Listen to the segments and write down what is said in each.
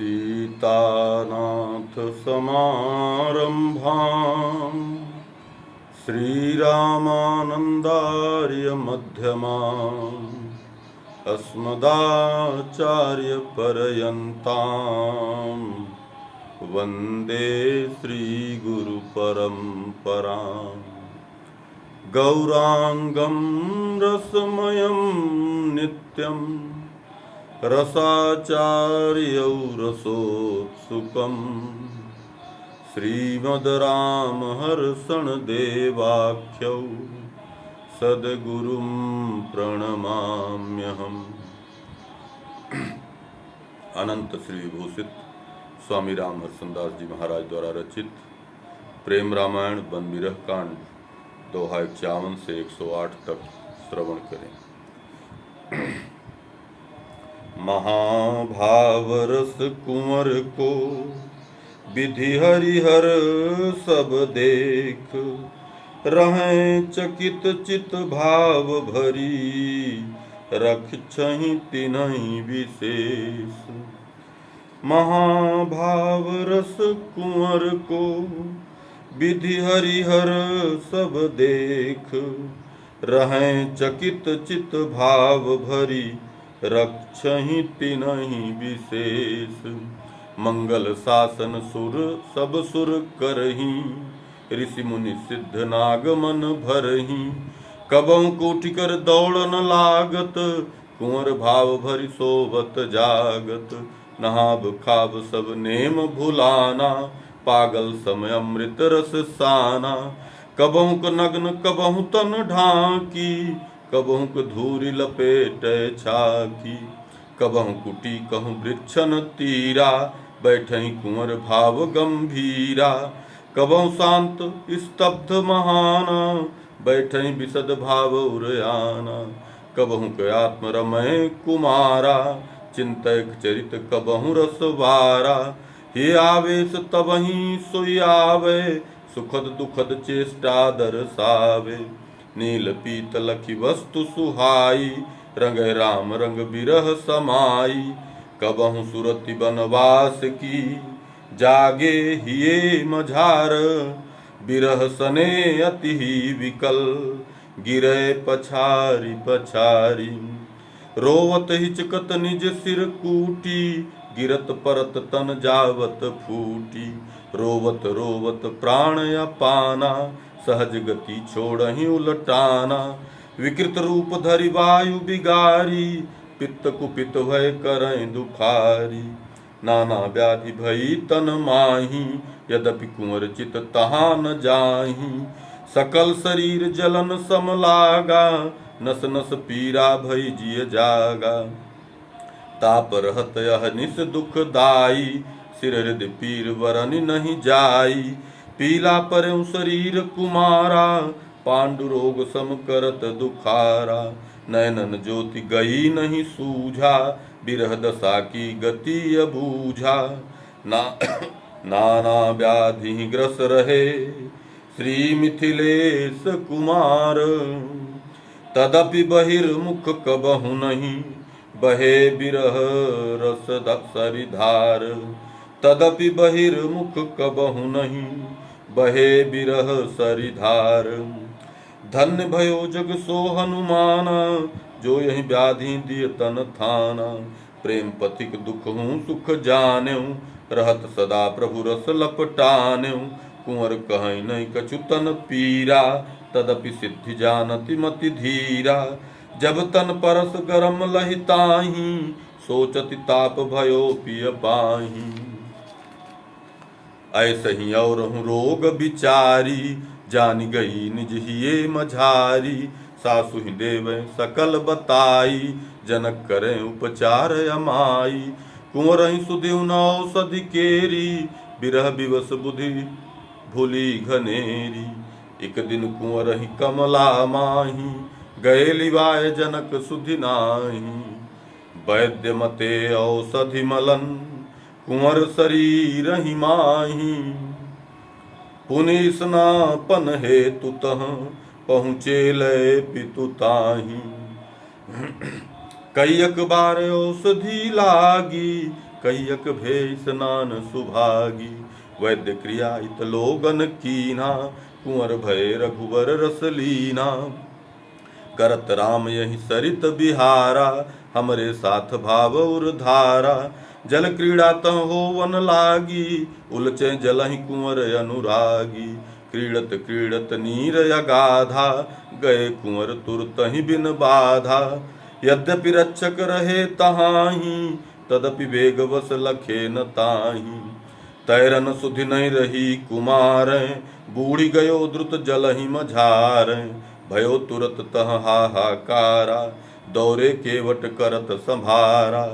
सीतानाथ समारंभां श्रीरामानन्दार्य मध्यमाम् अस्मदाचार्यपर्यन्तां वन्दे श्रीगुरुपरम्पराम्। गौरांगं रसमयं नित्यं रसाचार्यौ रसोत्सुकं श्रीमद्रामहर्षणदेवाख्यौ सद्गुरुं प्रणमाम्यहम्। अनंत श्री विभूषित स्वामी रामहर्षणदास जी महाराज द्वारा रचित प्रेम रामायण वन विरह कांड दोहा 51 से 108 तक श्रवण करें। महाभावरस कुंवर को विधि हरिहर सब देख, रहें चकित चित भाव भरी, रखछहि तिन्हि विशेष। महाभावरस कुंवर को विधि हरिहर सब देख, रहें चकित चित भाव भरी, रक्षहि तिन्हि विशेष। मंगल शासन सुर सब सुर करही, ऋषि मुनि सिद्ध नाग मन भरही। कबहु कोटिकर दौड़न लागत, कुंवर भाव भरि सोवत जागत। नहाब खाब सब नेम भुलाना, पागल समय अमृत रस साना। कबहु क नग्न कबहु तन ढांकी, कबहु क धूरि लपेट छाकी। कबहु कुटी कहूँ वृक्षन तीरा, बैठई कुंवर भाव गंभीरा। कबहु शांत स्तब्ध महाना, बैठई विशद भाव उरयाना। कबहु क आत्म रमय कुमारा, चिंतक चरित कबहु रसवारा। हे आवेश तबहि सोई आवे, सुखद दुखद चेष्टा दर्शावे। नील पीत लखी वस्तु सुहाई, रंग राम रंग बिरह समाई। कबहु सुरति बनवास की, जागे हिये मझार। बिरह सने अति ही विकल, गिरे पछारी पछारी। रोवत हिचकत निज सिर कूटी, गिरत परत तन जावत फूटी। रोवत रोवत प्राण अपाना, सहज गति छोड़हि उलटाना। विकृत रूप धरि वायु बिगारी, पित्त कुपित भय करहि दुखारी। नाना व्याधि भई तन माही, यद्यपि कुंवर चित तहाँ न जाही। सकल शरीर जलन सम लागा, नस नस पीरा भई जिय जागा। ताप रहत यह निस दुखदाई, सिर हृदय पीर वरनि नहीं जाई। पीला परउ शरीर कुमारा, पांडु रोग सम करत दुखारा। नयनन ज्योति गई नहीं सूझा, बिरह दशा की गति अबूझा। नाना व्याधि ग्रस रहे, श्री मिथिलेश कुमार। तदपि बहिर्मुख कबहु नहीं, बहे बिरह रस सरिधार। तदपि बहिर्मुख कबहु नहीं, बहे बिरह सरिधार। धन्य भयो जग सो हनुमाना, जो यही व्याधि दिय तन थाना। प्रेम पथिक दुख हूँ सुख जान्यऊ, रहत सदा प्रभु रस लपटान्यऊ। कुंवर कहै नहीं कछु तन पीरा, तदपि सिद्धि जानति मति धीरा। जब तन परस गरम लहिताही, सोचति ताप भयो पिय पाही। ऐसे ही और हूँ रोग बिचारी, जान गई निज हिये मझारी। सासु ही देव सकल बताई, जनक करें उपचार अमाई। कुंवर ही सुधिउ न औषधि केरी, बिरह विवश बुद्धि भूली घनेरी। एक दिन कुंवर ही कमला माही, गए लिवाय जनक सुधि नाही। वैद्य मते औषधि मलन, कुंवर शरीर ही माही। पुनि स्नापन हेतु तह, पहुँचे लय पितु ताही। कईयक बार औषधि लागी, कहियक भेय स्नान सुभागी। वैद्य क्रिया इत लोगन कीना, कुंवर भय रघुवर रस लीना। करत राम यही सरित बिहारा, हमरे साथ भाव उर धारा। जल क्रीड़ा तह होवन लागी, उलचे जलहि कुंवर अनुरागी। क्रीड़त क्रीड़त नीर अगाधा, गए कुंवर तुरतहि बिन बाधा। यद्यपि रक्षक रहे तहाही, तदपि वेगवश लखे न ताही। तैरन सुधि नहीं रही कुमार, बूढ़ी गयो द्रुत जलहि मझार। भयो तुरत तह हाहाकारा, दौरे केवट करत संभारा।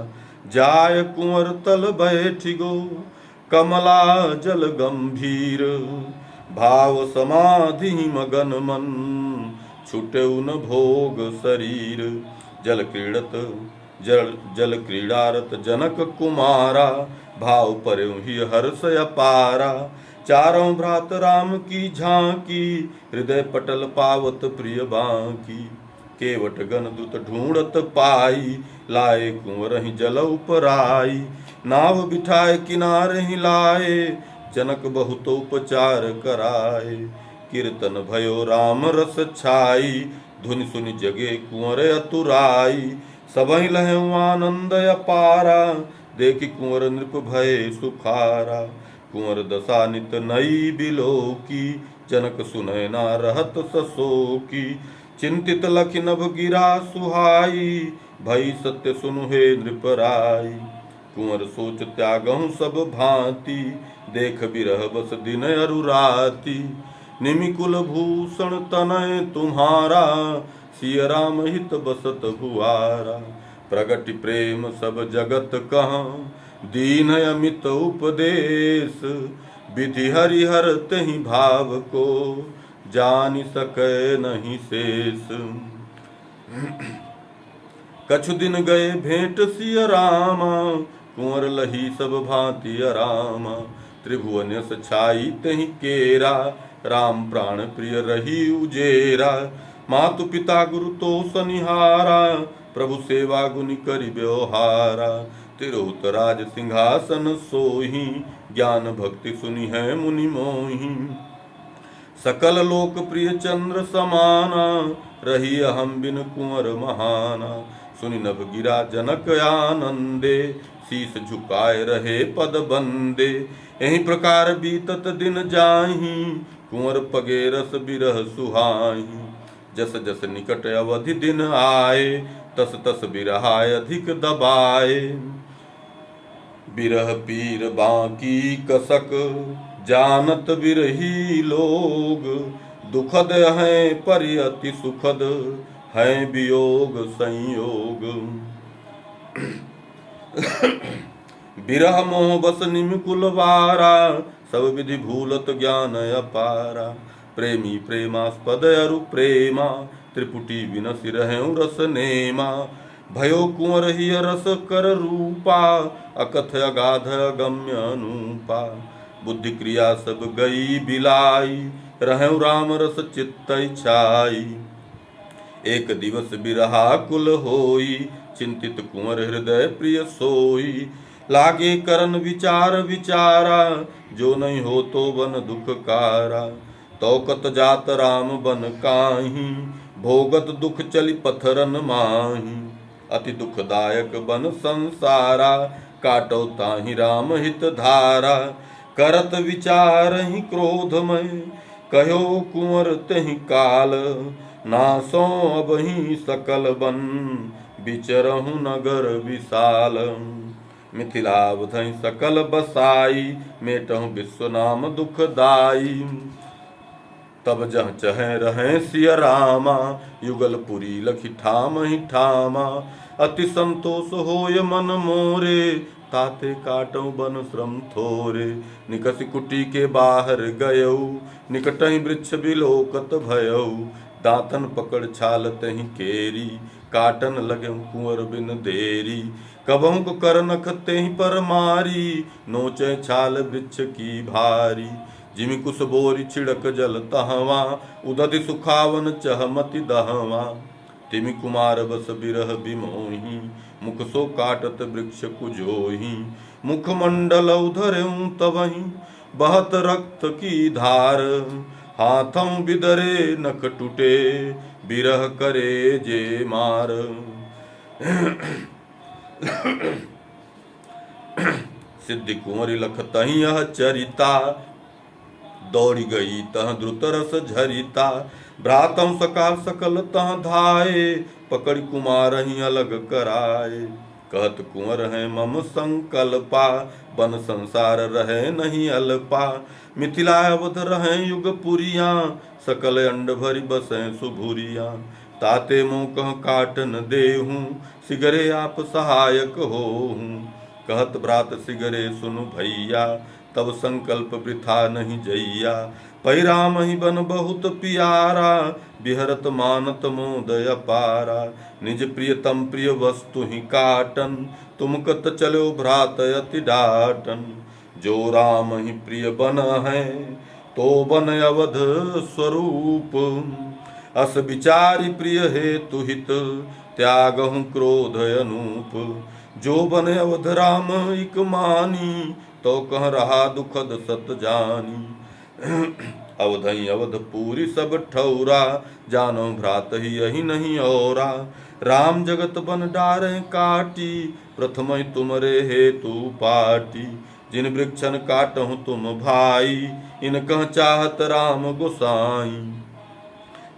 जाय कुंवर तल बैठि गो, कमला जल गंभीर। भाव समाधि मगन मन, छुटेउ न भोग शरीर। जल क्रीड़ारत जनक कुमारा, भाव परयु ही हर्ष अपारा। चारों भ्रात राम की झांकी, हृदय पटल पावत प्रिय बांकी। केवट गण दुत ढूंढत पाई, लाए कुंवर ही जल उपराई। नाव बिठाए किनारे ही लाए, जनक बहुत उपचार कराए। कीर्तन भयो राम रस छाई, धुनि सुनि जगे कुंवर अतुराई। सबहि लहु आनंद अपारा, देखि कुंवर नृप भय सुखारा। कुंवर दशा नित नई बिलोकी, जनक सुनय ना रहत ससोकी। चिंतित लखि नभ गिरा सुहाई, भई सत्य सुनु हे नृपराई। कुंवर सोच त्यागहु सब भांति, देख बिरह बस दिन अरु राति। निमिकुल भूषण तनय तुम्हारा, सिय राम हित बसत भुआरा। प्रगति प्रेम सब जगत कहाँ, दीन अमित उपदेश। विधि हरिहर तहि भाव को, जानि सकै नहीं शेष। कछु दिन गए भेंट सिय रामा, कुंवर लही सब भांति अरामा। त्रिभुवन यस छाई तहि केरा, राम प्राण प्रिय रही उजेरा। मातु पिता गुरु तो सनिहारा, प्रभु सेवा गुनि करि व्यवहारा। तिरहुत राज सिंहासन सोही, ज्ञान भक्ति सुनि है मुनि मोही। सकल लोक प्रिय चंद्र समाना, रही अहम बिन कुंवर महाना। सुनि नभ गिरा जनक आनंदे, शीस झुकाए रहे पद बंदे। यही प्रकार बीतत दिन जाही, कुंवर पगे रस बिरह सुहाही। जस जस निकट अवधि दिन आए, तस तस बिरहाय अधिक दबाए। बिरह पीर बाकी कसक, जानत बिरही लोग। दुखद है परि अति सुखद, है वियोग संयोग। बिरह मोह बस निमिकुल वारा, सब विधि भूलत ज्ञान अपारा। प्रेमी प्रेमास्पद अरु प्रेमा, त्रिपुटी विनसि रहेउ रस नेमा। भयो कुंवर ही रस कर रूपा, अकथ अगाध अगम्य अनूपा। बुद्धि क्रिया सब गई बिलाई, रहेउ राम रस चित्त छाई। एक दिवस बिरहा कुल होई, चिंतित कुंवर हृदय प्रिय सोई। लागे करन विचार विचारा, जो नहीं हो तो बन दुख कारा। तो कत जात राम बन काही, भोगत दुख चली पथरन माही। अति दुखदायक बन संसारा, काटो ताहि राम हित धारा। करत विचार ही क्रोधमय, कहो कुंवर तहि काल। नासो अबहि सकल बन, विचरहु नगर विशाल। मिथिलावधि सकल बसाई, मेटहु विश्व नाम दुखदाई। तब जह चह रहें सिय रामा, युगलपुरी लखि ठाम ही ठामा। अति संतोष होय मन मोरे, ताते काटौ बन श्रम थोरे। निकसि कुटी के बाहर गयौ, निकटहि वृक्ष बिलोकत भयौ। दातन पकड़ छाल तहि केरी, काटन लगे कुंवर बिन देरी। कबहु को कर नख तेहि पर मारी, नोचे छाल वृक्ष की भारी। जिमि कुश बोरी छिड़क जल तहवा, उदधि सुखावन चहमति दहवा। तिमि कुमार बस बिरह बिमोही, मुख सो काटत वृक्ष कुजोही। मुखमंडल उधरऊं तबहि बहत रक्त की धार। हाथों बिदरे नख टूटे बिरह करे जे मार। सिद्धि कुंवरी लख तही यह चरिता दौड़ी गई तह द्रुत रस झरिता। भ्रातों सकाल सकल तह धाये पकड़ कुमार ही अलग कराए। कहत कुंवर है मम संकल्पा बन संसार रहे नहीं अल्पा। मिथिला अवध रहे युग पुरिया सकल अंड भरी बसें सुभुरिया। ताते मुँह कह काट न देहूँ सिगरे आप सहायक होहूँ। कहत भ्रात सिगरे सुनु भैया तब संकल्प वृथा नहीं जैया। पैराम ही बन बहुत पियारा बिहरत मानत मोदय पारा। निज प्रियतम प्रिय वस्तु ही काटन तुम कत चलो भ्रात अति डाटन। जो राम ही प्रिय बन है तो बन अवध स्वरूप। अस विचारी प्रिय हेतु हित त्यागहु क्रोध अनूप। जो बन अवध राम इक मानी तो कह रहा दुखद सत जानी। अवधई अवधपुरी सब ठौरा जानो भ्रात ही यही नहीं औरा। राम जगत बन डारे काटी प्रथम तुमरे हेतु पाटी। जिन वृक्षन काटहु तुम भाई इनकह चाहत राम गोसाई।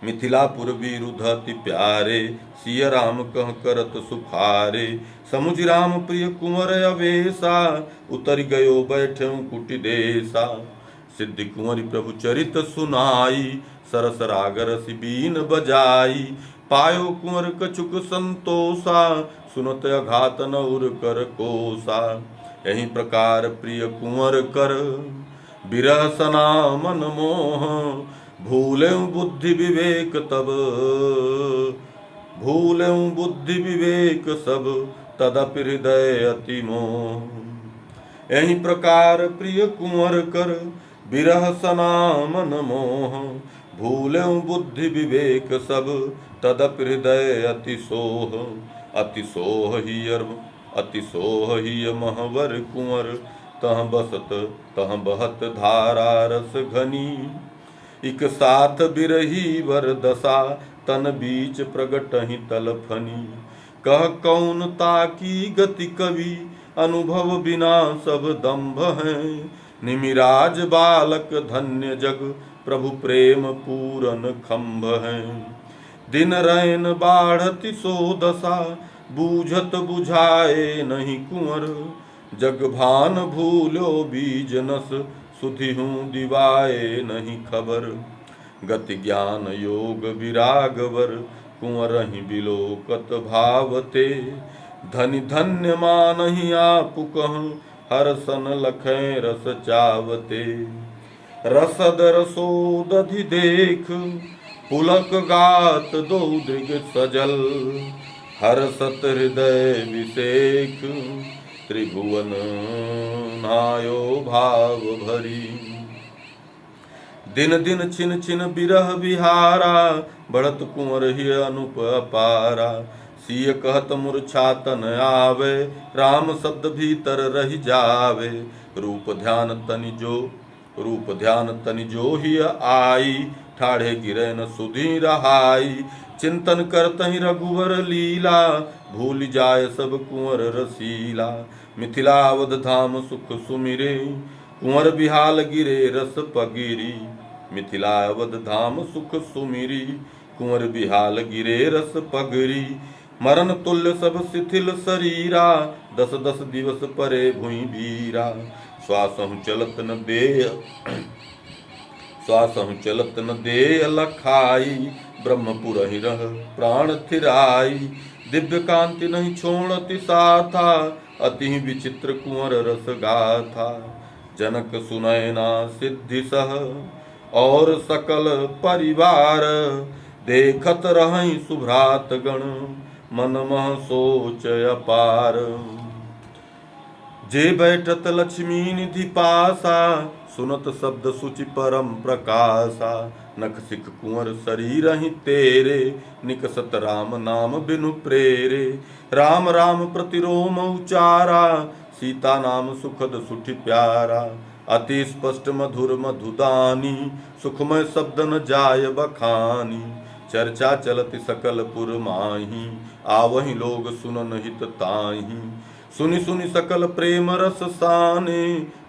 मिथिलापुर वीरुधति प्यारे सिय राम कह करत सुखारे। समुझ राम प्रिय कुंवर अवेसा उतर गयो बैठे कुटी देसा। सिद्धि कुंवरी प्रभु चरित सुनाई सरस रागर बीन बजाई। पायो कुंवर कछुक संतोषा सुनत अघात नौर कर कोसा। यही प्रकार प्रिय कुंवर कर बिरह सना मन मोह। भूलें बुद्धि विवेक तब भूलें बुद्धि विवेक सब तदपि हृदय अति मोह। यही प्रकार प्रिय कुंवर कर बिरह सना मन मोह। भूलें बुद्धि विवेक सब तदपि हृदय अति सोह। अति सोह ही महवर कुंवर तह बसत तह बहत धारा रस घनी। इक साथ बिरही वर दशा तन बीच प्रगट ही तलफनी। कह कौन ताकी गति कवि अनुभव बिना सब दंभ है। निमिराज बालक धन्य जग प्रभु प्रेम पूरन खंभ है। दिन रैन बाढ़ति सो दशा बूझत बुझाए नहीं कुंवर। जग भान भूलो बीज नस सुधिहूँ दिवाए नहीं खबर। गति ज्ञान योग विरागवर कुंवर ही बिलोकत भावते। धनि धन्य मानहि आपु कहूँ हर सन लखें रस चावते। रसद रसोदधि देख पुलक गात दो दृग सजल। हर सत हृदय विषेख त्रिभुवन नायो भाव भरी। दिन दिन छिन छिन बिरह विहारा बढ़त कुंवर ही अनुप अपारा। सिय कहत मूर्छा तन आवे राम शब्द भीतर रह जावे। रूप ध्यान तनि जो ही आई ठाढ़े गिरे न सुधी रहाई। चिंतन करत ही रघुवर लीला भूल जाय सब कुंवर रसीला। मिथिला अवध धाम सुख सुमिरे कुंवर बिहाल गिरे रस पगिरी। मिथिला अवध धाम सुख सुमिरी कुंवर बिहाल गिरे रस पगरी। मरण तुल्य सब शिथिल शरीरा 10 दिवस परे भुई बीरा। श्वासहु चलत न दे लखाई। ब्रह्मपुर ही रह प्राण थिराई। दिव्य कांति नहीं छोड़ति साथा अति विचित्र कुंवर रस गाथा। जनक सुनैना सिद्धि सह और सकल परिवार। देखत रहि सुभ्रात गण मन मह सोच अपार। जे बैठत लक्ष्मी निधि पासा सुनत शब्द सुचि परम प्रकाशा। नख सिख कुंवर शरीर ही तेरे निकसत राम नाम बिनु प्रेरे। राम राम प्रतिरोम उचारा सीता नाम सुखद सुठि प्यारा। अति स्पष्ट मधुर मधुदानी, सुखमय शब्द न जाय बखानी। चर्चा चलति सकल पुर माही, आवहि लोग सुनन हित ताही। सुनि सुनि सकल प्रेम रस साने,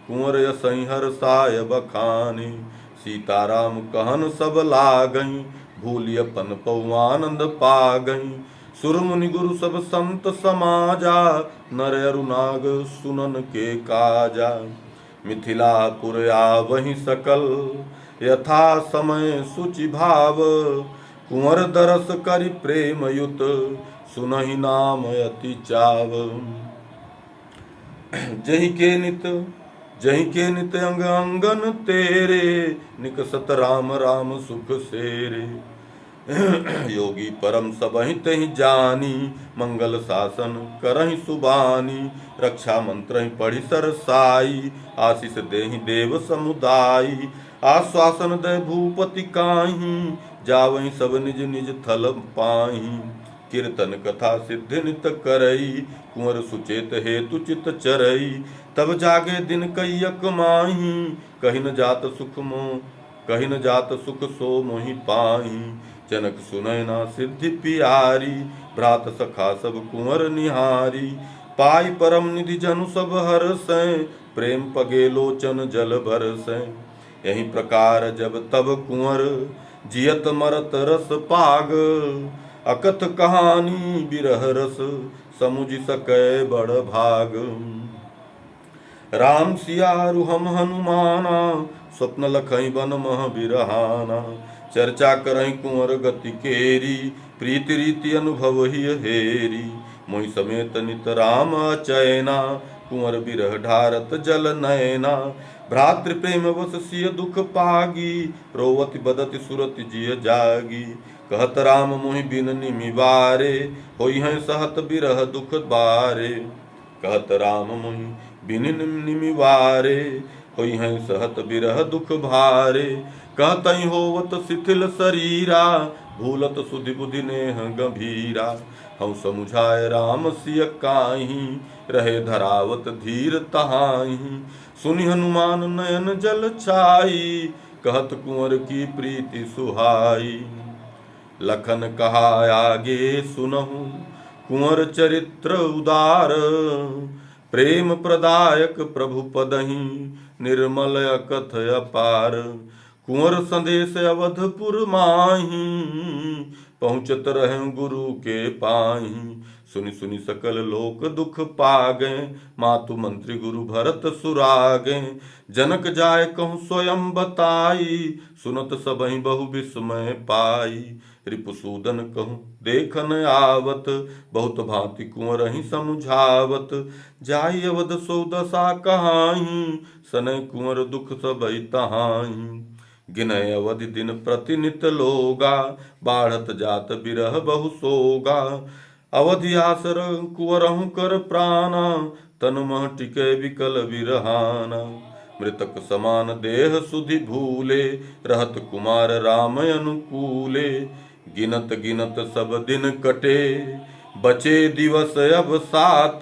कुंवर यसहि हर्षाय बखाने। सीताराम कहन सब लागई, भूलि अपन पौ आनंद पा गई। सुर मुनि गुरु सब संत समाजा, नर अरु नाग सुनन के काजा। मिथिलापुर आवहि सकल, यथा समय सुचि भाव। कुंवर दरस करि प्रेम युत, सुनहि नाम अति चाव। जहि के नित अंग अंगन तेरे, निकसत राम राम सुख सेरे। योगी परम सबहि तहि जानी, मंगल शासन करहि सुबानी। रक्षा मंत्र पढ़ि सरसाई, आशीष देहि देव समुदायी। आश्वासन दे भूपति काहि, जावहि सब निज निज थल पाहि। कीर्तन कथा सिद्धि नित करई, कुंवर सुचेत हेतु चित चरई। तब जागे दिन कैयक माही, कहि न जात सुख सो मोहि पाही। जनक सुनय ना सिद्धि पियारी, भ्रात सखा सब कुंवर निहारी। पाई परम निधि जनु सब हरसै, प्रेम पगे लोचन जल बरसै। यही प्रकार जब तब कुंवर, जियत मरत रस पाग। अकथ कहानी बिरह रस, समुझ सकै बड़ भाग। राम सिया रुहम हनुमाना, स्वप्न लखई बन मह बिरहाना। चर्चा करहि कुंवर गति केरी, प्रीति रीति अनुभव ही हेरी। मोहि समेत नित राम अचैना, कुंवर बिरह ढारत जल नैना। भ्रातृ प्रेम वश सिय दुख पागी, रोवति बदति सुरति जिय जागी। कहत राम मोहि बिन निमिवारे, होई हैं सहत बिरह दुख बारे। कहत राम मोहि बिन निमिवारे, होई हैं सहत बिरह दुख भारे। कहतहि होवत शिथिल शरीरा, भूलत सुधि बुधि नेह गंभीरा। हम समुझाय राम सिय काहि, रहे धरावत धीर तहाहि। सुनि हनुमान नयन जल छाई, कहत कुंवर की प्रीति सुहाई। लखन कहा आगे सुनहु, कुंवर चरित्र उदार। प्रेम प्रदायक प्रभु पदहि, निर्मल अकथ अपार। कुंवर संदेश अवधपुर माही, पहुँचत रहे गुरु के पाही। सुनि सुनि सकल लोक दुख पागे, मातु मंत्री गुरु भरत सुरागे। जनक जाय कहूँ स्वयं बताई, सुनत सबहि बहु विस्मय पाई। रिपुसूदन कहूँ देखन आवत, बहुत भांति कुंवर ही समुझावत। जाई अवध सो दशा कहाही, सनय कुंवर दुख सबहि तहाही। गिनय अवधि दिन प्रतिनित लोगा, बाढ़त जात बिरह बहु सोगा। अवधि आसर कुंवरहु कर प्राणा, तन मह टिके विकल बिरहाना। मृतक समान देह सुधि भूले, रहत कुमार राम अनुकूले। गिनत गिनत सब दिन कटे, बचे दिवस अब 7।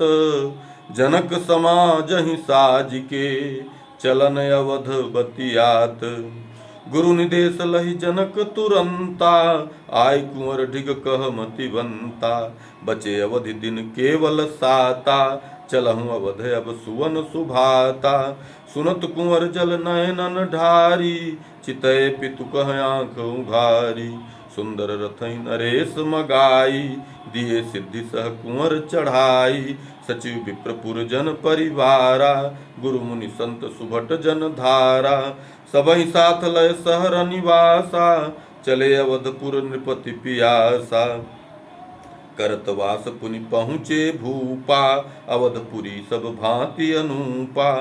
जनक समाजहि साजिके, चलन अवध बतियात। गुरु निदेश लहि जनक तुरंता, आय कुंवर ढिग कह मतिवंता। बचे अवधि दिन केवल 7, चलहु अवध अब सुवन सुभाता। सुनत कुंवर जल नयनन ढारी, चितय पितु कह आंख उघारी। सुंदर रथई नरेश मगाई, दिए सिद्धि सह कुंवर चढ़ाई। सचिव विप्रपुर जन परिवारा, गुरु मुनि संत सुभट जन धारा। सबहि साथ लय सहर निवासा, चले अवधपुर नृपति पियासा। करत वास पुनि पहुँचे भूपा, अवधपुरी सब भांति अनूपा।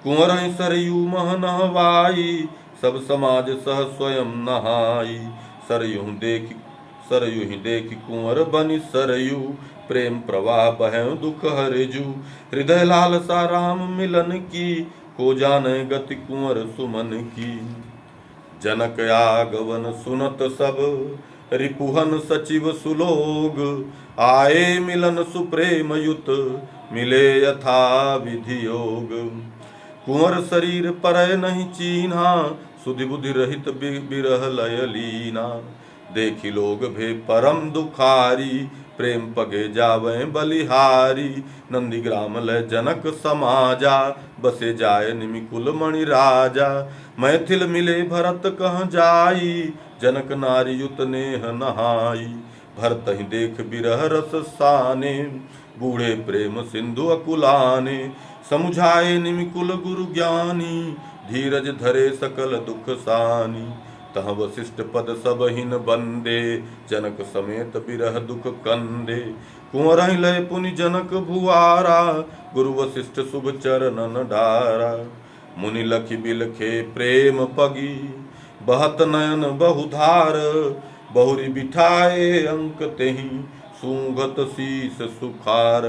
कुंवर सरयू मह नहवाई, सब समाज सह स्वयं नहाई। सरयू ही देखि कुंवर बनि सरयू, प्रेम प्रवाह बहं दुख हरजू। हृदय लालसा राम मिलन की, को जाने गति कुंवर सुमन की। जनक आगवन सुनत सब, रिपुहन सचिव सुलोग। आए मिलन सुप्रेम युत, मिले यथा विधि योग। कुंवर शरीर परय नहीं चीन्हा, सुधि बुद्धि रहित बिरह लय लीना। देखी लोग भे परम दुखारी, प्रेम पगे जावे बलिहारी। नंदीग्राम लय जनक समाजा, बसे जाय निमिकुल मणि राजा। मैथिल मिले भरत कह जाई, जनक नारी युत नेह नहाई। भरत ही देख बिरह रस साने, बूढ़े प्रेम सिंधु अकुलाने। समुझाए निमिकुल गुरु ज्ञानी, धीरज धरे सकल दुख सानी। तह वशिष्ठ पद सब हिन बंदे, जनक समेत बिरह दुख कंदे। कुंवर लय पुनि जनक भुआरा, गुरु वशिष्ठ शुभ चरणन डारा। मुनि लखि बिलखे प्रेम पगी, बहत नयन बहुधार। बहुरी बिठाए अंक तेहि, सूंघत शीस सुखार।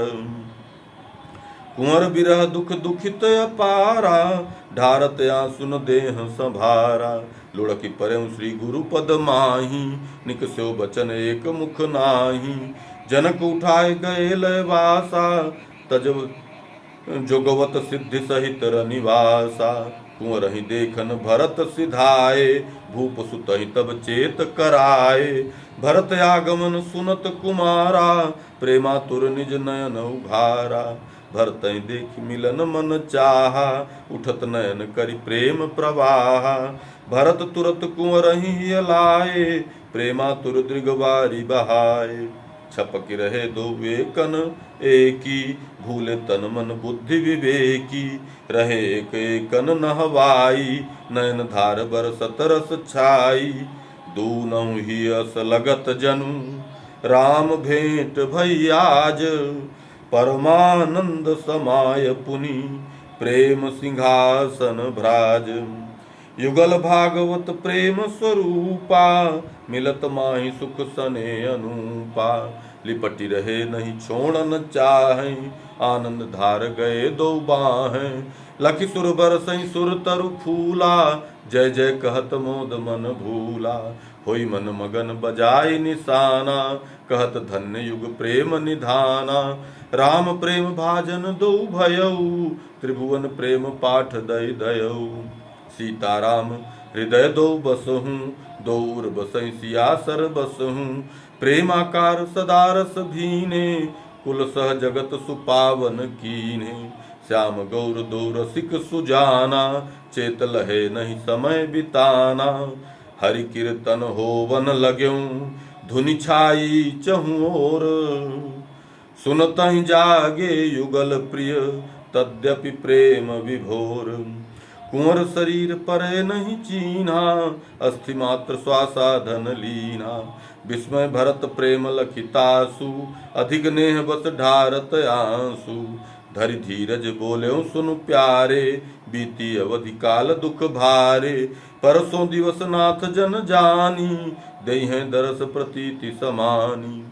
कुंवर बिरह दुख दुखित अपारा, ढारत आंसुन देह संभारा। लुढ़की परम श्री गुरु पद माही, निकस्यो बचन एक मुख नाही। जनक उठाए गए लय वासा, तजब जोगवत सिद्धि सहित रनिवासा। कुंवर ही देखन भरत सिधाए, भूप सुत ही तब चेत कराए। भरत आगमन सुनत कुमारा, प्रेमातुर निज नयन उघारा। भरत देख मिलन मन चाहा, उठत नयन करि प्रेम प्रवाहा। भरत तुरत कुंवर ही लाए, प्रेमातुर दृगवारी बहाए। छपक रहे दो वेकन एकी, भूले तन मन बुद्धि विवेकी। रहे एक एकन नहवाई, नयन धार बरसत रस छाई। दूनौ ही अस लगत जनु, राम भेंट भई आज। परमानंद समाय पुनि, प्रेम सिंहासन भ्राज। युगल भागवत प्रेम स्वरूपा, मिलत माहि सुख सने अनूपा। लिपटी रहे नहीं छोड़न चाहे, आनंद धार गए दो बाहें। लखि सुर बरसई सुर तरु फूला, जय जय कहत मोद मन भूला। होई मन मगन बजाई निशाना, कहत धन्य युग प्रेम निधाना। राम प्रेम भाजन दो भयऊ, त्रिभुवन प्रेम पाठ दय दयऊ। सीताराम हृदय दो बसहूँ, दौर बसई सियासर बसहूँ। प्रेमाकार सदारस भीने, कुल सह जगत सुपावन कीने। श्याम गौर दो रसिक सुजाना, चेत लहे नहीं समय बिताना। हरि कीर्तन होवन लग्यूं, धुनि छाई चहुँ ओर। सुनतहि जागे युगल प्रिय, तद्यपि प्रेम विभोर। कुंवर शरीर परे नहीं चीन्हा, अस्थि मात्र स्वासाधन लीना। विस्मय भरत प्रेम लखितासु, अधिक नेह बस ढारत आंसू। धरि धीरज बोल्यों सुनु प्यारे, बीती अवधि काल दुख भारे। परसों दिवस नाथ जन जानी, देहि दरस प्रतीति समानी।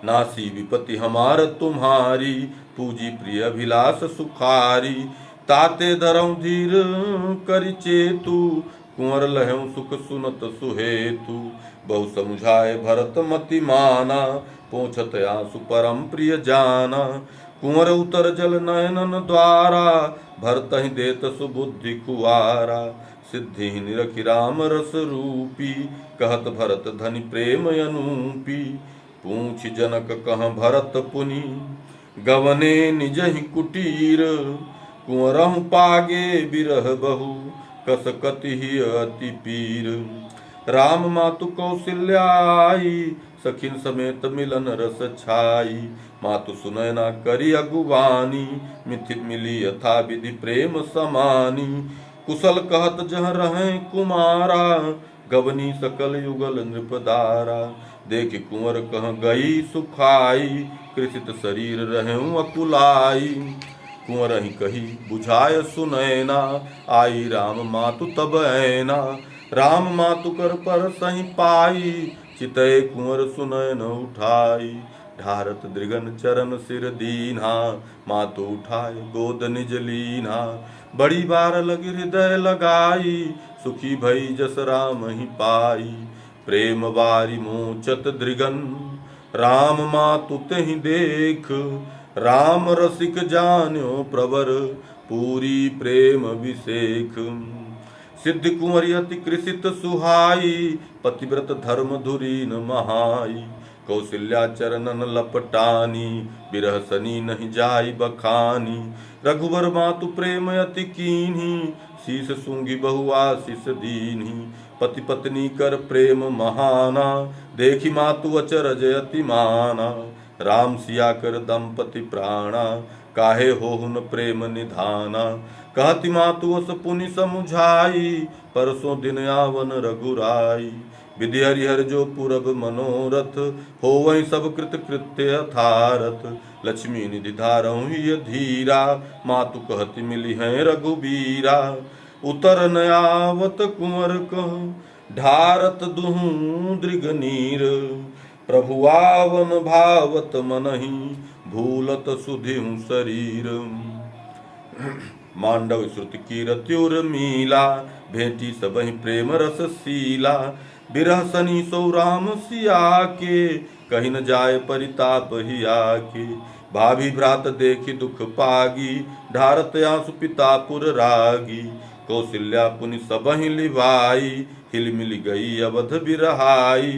नासी विपति हमार तुम्हारी, पूजी प्रिय अभिलाष सुखारी। ताते धरऊं धीर करि चेतु, कुंवर लहऊं सुख सुनत सुहेतु। बहु समुझाए भरत मति माना, पोंछत आंसु परम प्रिय जाना। कुंवर उतर जल नयनन द्वारा, भरत ही देत सुबुद्धि कुवारा। सिद्धि निरखि राम रस रूपी, कहत भरत धनि प्रेम अनूपी। पूछ जनक कह भरत पुनि, गवने निज ही कुटीर। कुंवरहु पागे बिरह बहु, कस कति ही अति पीर। राम मातु कौशल्याई, सखिन समेत मिलन रस छाई। मातु सुनैना करी अगुवानी, मिथि मिली यथा विधि प्रेम समानी। कुशल कहत जह रहें कुमारा, गवनी सकल युगल नृपदारा। देख कुंवर कह गई सुखाई, कृषित शरीर रहें अकुलाई। कुंवर ही कही बुझाय सुनैना, आई राम मातु तब ऐना। राम मातु कर पर सही पाई, चितय कुंवर सुनैन उठाई। ढारत दृगन चरण सिर दीन्हा, मातु उठाए गोद निज लीन्हा। बड़ी बार लगी हृदय लगाई, सुखी भई जस राम ही पाई। प्रेम बारी मोचत दृगन, राम मातु तेहि देख। राम रसिक जान्यो प्रवर पूरी प्रेम विसेख। सिद्ध कुंवरी अति कृषित सुहाई पतिव्रत धर्म धुरी न महाई। कौशल्या चरणन लपटानी बिरह सनी नहीं जाई बखानी। रघुवर मातु प्रेम अति कीन्ही शीस सूंगी बहु आशीष दीन्ही। पति पत्नी कर प्रेम महाना देखी मातु अचरज अति माना। राम सिया कर दंपति प्राणा काहे होहुन प्रेम निधाना। कहती मातु अस पुनि समुझाई परसों दिन आवन रघुराई। विधि हरिहर जो पूरब मनोरथ हो वही सब कृत कृत्य अथारथ। लक्ष्मी निधि धारऊ ही धीरा मातु कहती मिली है रघुबीरा। उतर न आवत कुंवर कह ढारत दुहु दृग नीर। प्रभु आवन भावत मनहि भूलत सुधिहु शरीर। मांडव श्रुति कीरत्युर मीला भेंटी सबहि प्रेम रस सीला। बिरह सनी सो राम सिया के कहीं न जाय परिताप ही आके। भाभी भ्रात देखी दुख पागी ढारत आंसु पिता पुर रागी। कौशल्या पुनि सबहि लिवाई हिल मिल गई अवध बिरहाई।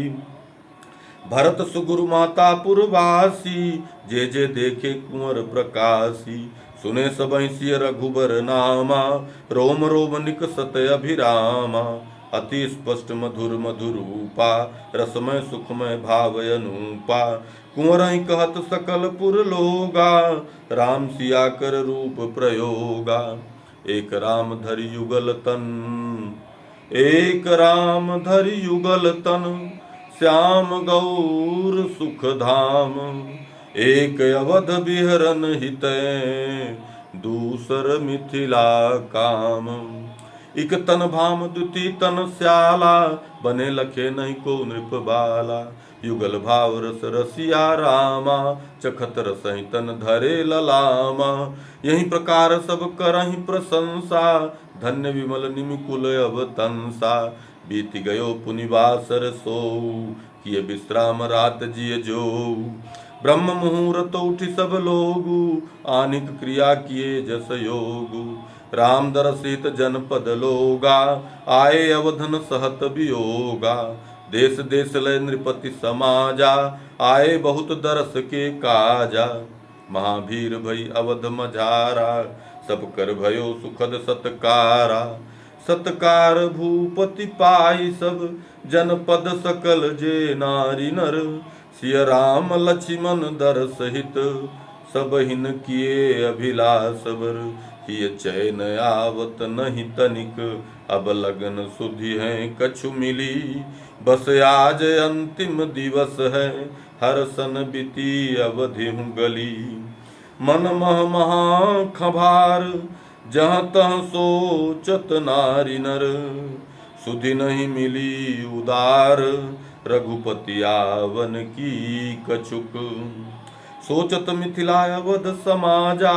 भरत सुगुरु माता पुरवासी जे जे देखे कुंवर प्रकाशी। सुने सबहि सिय रघुबर नामा रोम रोम निकसत अभिरामा। अति स्पष्ट मधुर मधुरूपा रसमय सुखमय भावय अनूपा। कुंवर कहत सकल पुर लोगा राम सिया कर रूप प्रयोगा। एक राम धरि युगल तन एक राम धरि युगल तन श्याम गौर सुख धाम। एक अवध बिहरन हितै दूसर मिथिला काम। इक तन भाम दुती तन श्याला बने लखे नहीं को नृप बाला। युगल भाव रस रसिया रामा चखत रसहि तन धरे ललामा। यही प्रकार सब करहि प्रशंसा धन्य विमल निमिकुल अवतंसा। बीत गयो पुनिवासर सो किए विश्राम रात जिय जो। ब्रह्म मुहूर्त उठि सब लोगु आनिक क्रिया किए जस योगु। राम दरसित जनपद लोगा आए अवधन सहत वियोगा। देश देश लय नृपति समाजा आए बहुत दरस के काजा। महावीर भई अवध मझारा सब कर भयो सुखद सत्कारा। सत्कार भूपति पाई सब जनपद सकल जे नारी नर। सिय राम लक्ष्मण दर सहित सब हिन किए अभिलाष बर। ये चैन आवत नहीं तनिक अब लगन सुधि है कछु मिली। बस आज अंतिम दिवस है हर सन बीती अवधि हूँ गली। मन मह महा खभार जहाँ तह सोचत नारी नर। सुधि नहीं मिली उदार रघुपति आवन की कछुक। सोचत मिथिला अवध समाजा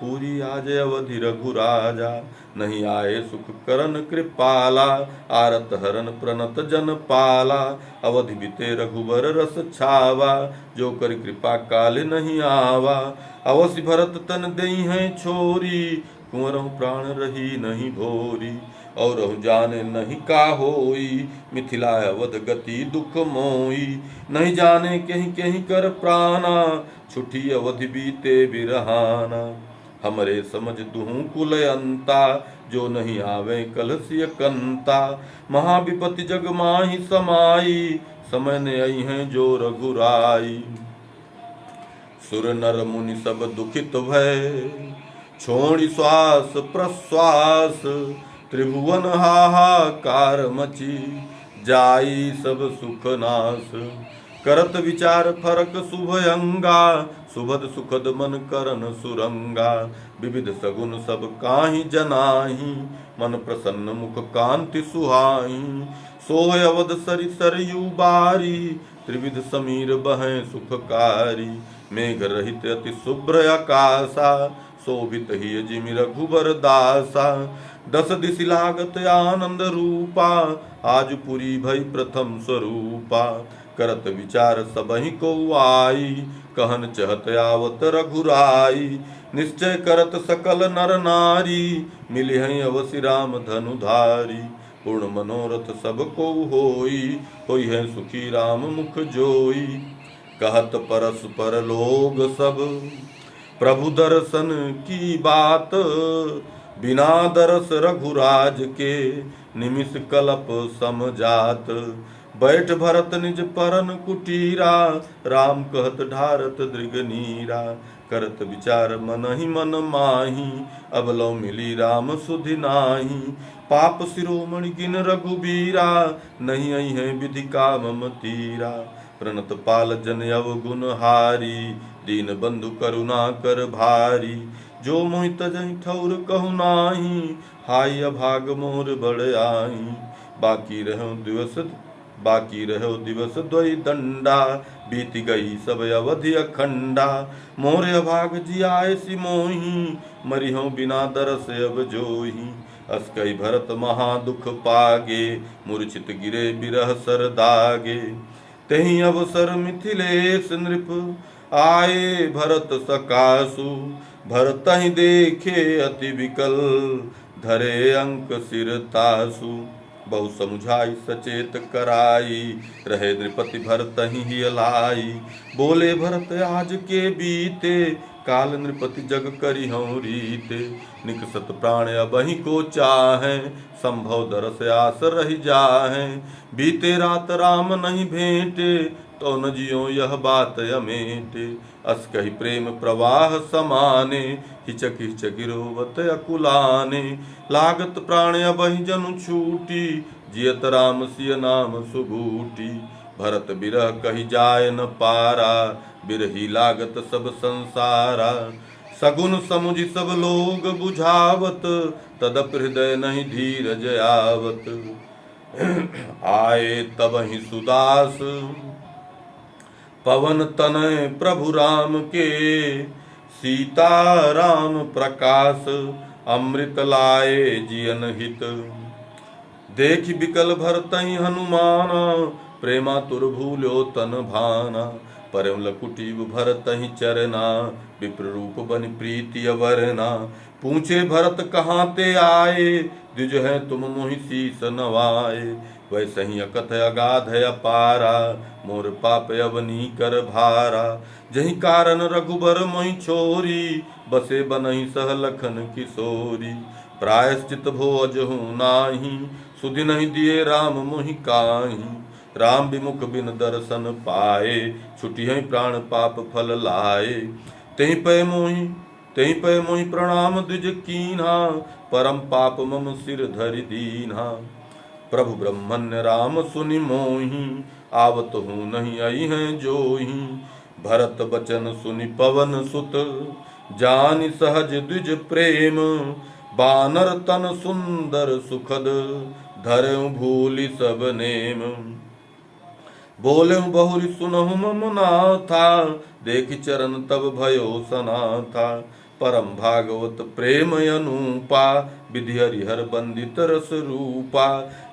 पूरी आज अवधि रघुराजा। नहीं आए सुख करन कृपाला आरत हरन प्रणत जन पाला। अवधि बीते रघुबर रस छावा जो कर कृपा काल नहीं आवा। अवसि भरत तन देई है छोरी कुंवरहु प्राण रही नहीं भोरी। और जाने नहीं का होई मिथिला अवध गति दुख मोई। नहीं जाने कहीं कहीं कर प्राणा छुटी अवधि बीते बिरहाना। हमरे समझ दुहु कुल अंता जो नहीं आवे कलसिय कंता। महाविपति जग माही समाई समय ने आई हैं जो रघुराई। सुर नर मुनि सब दुखित भय छोड़ी श्वास प्रश्वास। त्रिभुवन हाहाकार मची जाई सब सुख नाश। करत विचार फरक शुभयंगा सुभद सुखद मन करन सुरंगा। विविध सगुन सब काहि जनाहि मन प्रसन्न मुख कांति सुहाई। सोह अवध सरि सरयू बारी त्रिविध समीर बहें सुखकारी। मेघ रहित अति शुभ्र आकाशा शोभित ही जिमि रघुबर दासा। दस दिशि लागत आनंद रूपा आज पुरी भई प्रथम स्वरूपा। करत विचार सबहि को आई कहन चहत आवत रघुराई। निश्चय करत सकल नर नारी, मिलिहि अवसि राम धनुधारी। पूर्ण मनोरथ सब को होई है सुखी राम मुख जोई। कहत परस्पर लोग सब, प्रभु दर्शन की बात। बिना दरस रघुराज के, निमिष कलप समझात। बैठ भरत निज परन कुटीरा, राम कहत ढारत दृग नीरा। करत विचार मन ही मन माही, अब लो मिली राम सुधि नाही। पाप शिरोमणि गिन रघुबीरा, नहीं आई है विधि का मम तीरा। प्रणत पाल जन अवगुण हारी, दीन बंधु करुणा कर भारी। जो मोहि तजहि ठौर कहु नाही, हाय अभाग मोर बड़ आई। बाकी रहो दिवस द्वय दंडा, बीत गई सब अवधि अखंडा। मोर अभाग जियाए सि मोहि, मरिहो बिना दरस अब जोहि। अस कहि भरत महा दुख पागे, मूर्छित गिरे बिरह सर दागे। तहि अवसर मिथिलेश नृप, आए भरत सकासु। भरत ही देखे अति विकल, धरे अंक सिर तासु। बहु समुझाई सचेत कराई, रहे नृपति भरत ही अलाई। बोले भरत आज के बीते, काल नृपति जग करी हूँ रीते। निकसत प्राण अबहि को चाहे, संभव दरस आस रहि जाहे। बीते रात राम नहीं भेंटे, तो न जियो यह बात अमेटे। अस कहि प्रेम प्रवाह समाने, हिचक हिचक गिरोवत अकुलाने। लागत प्राण अबहि जनु छूटी, जियत राम सिय नाम सुबूटी। भरत बिरह कहि जाय न पारा, बिरही लागत सब संसारा। सगुन समुझ सब लोग बुझावत, तदप हृदय नहीं धीरज आवत। आए तब ही सुदास, पवन तनय प्रभु राम के। सीता राम प्रकाश, अमृत लाए जियन हित। देखि बिकल भरतहि हनुमाना, प्रेमातुर भूल्यो तन भाना। परम लकुटीव भरतहि चरना, विप्र रूप बनि प्रीति अवरना। पूछे भरत कहाँ ते आए, द्विज है तुम मोहि शीस नवाए। वैसे ही अकथ अगाध अपारा, मोर पाप अवनी कर भारा। जहि कारण रघुबर मोहि छोरी, बसे बनहि सह लखन किशोरी। प्रायश्चित भोज हूँ नाही, सुधि नहीं दिए राम मोहि काहि। राम विमुख बिन दर्शन पाए, छुटी है प्राण पाप फल लाए। तेहि पै मोहि प्रणाम द्विज कीन्हा, परम पाप मम सिर धरि दीन्हा। प्रभु ब्रह्मण्य राम सुनि मोहि, आवत हूँ नहीं आई हैं जोहि। भरत बचन सुनि पवन सुत, जानि सहज द्विज प्रेम। बानर तन सुंदर सुखद, धरऊं भूलि सब नेम। बोले बहुरी सुनहु मम नाथा, देखि चरण तब भयो सनाथा। परम भागवत प्रेम अनुपा, विधि हरिहर बंदित रस रूपा।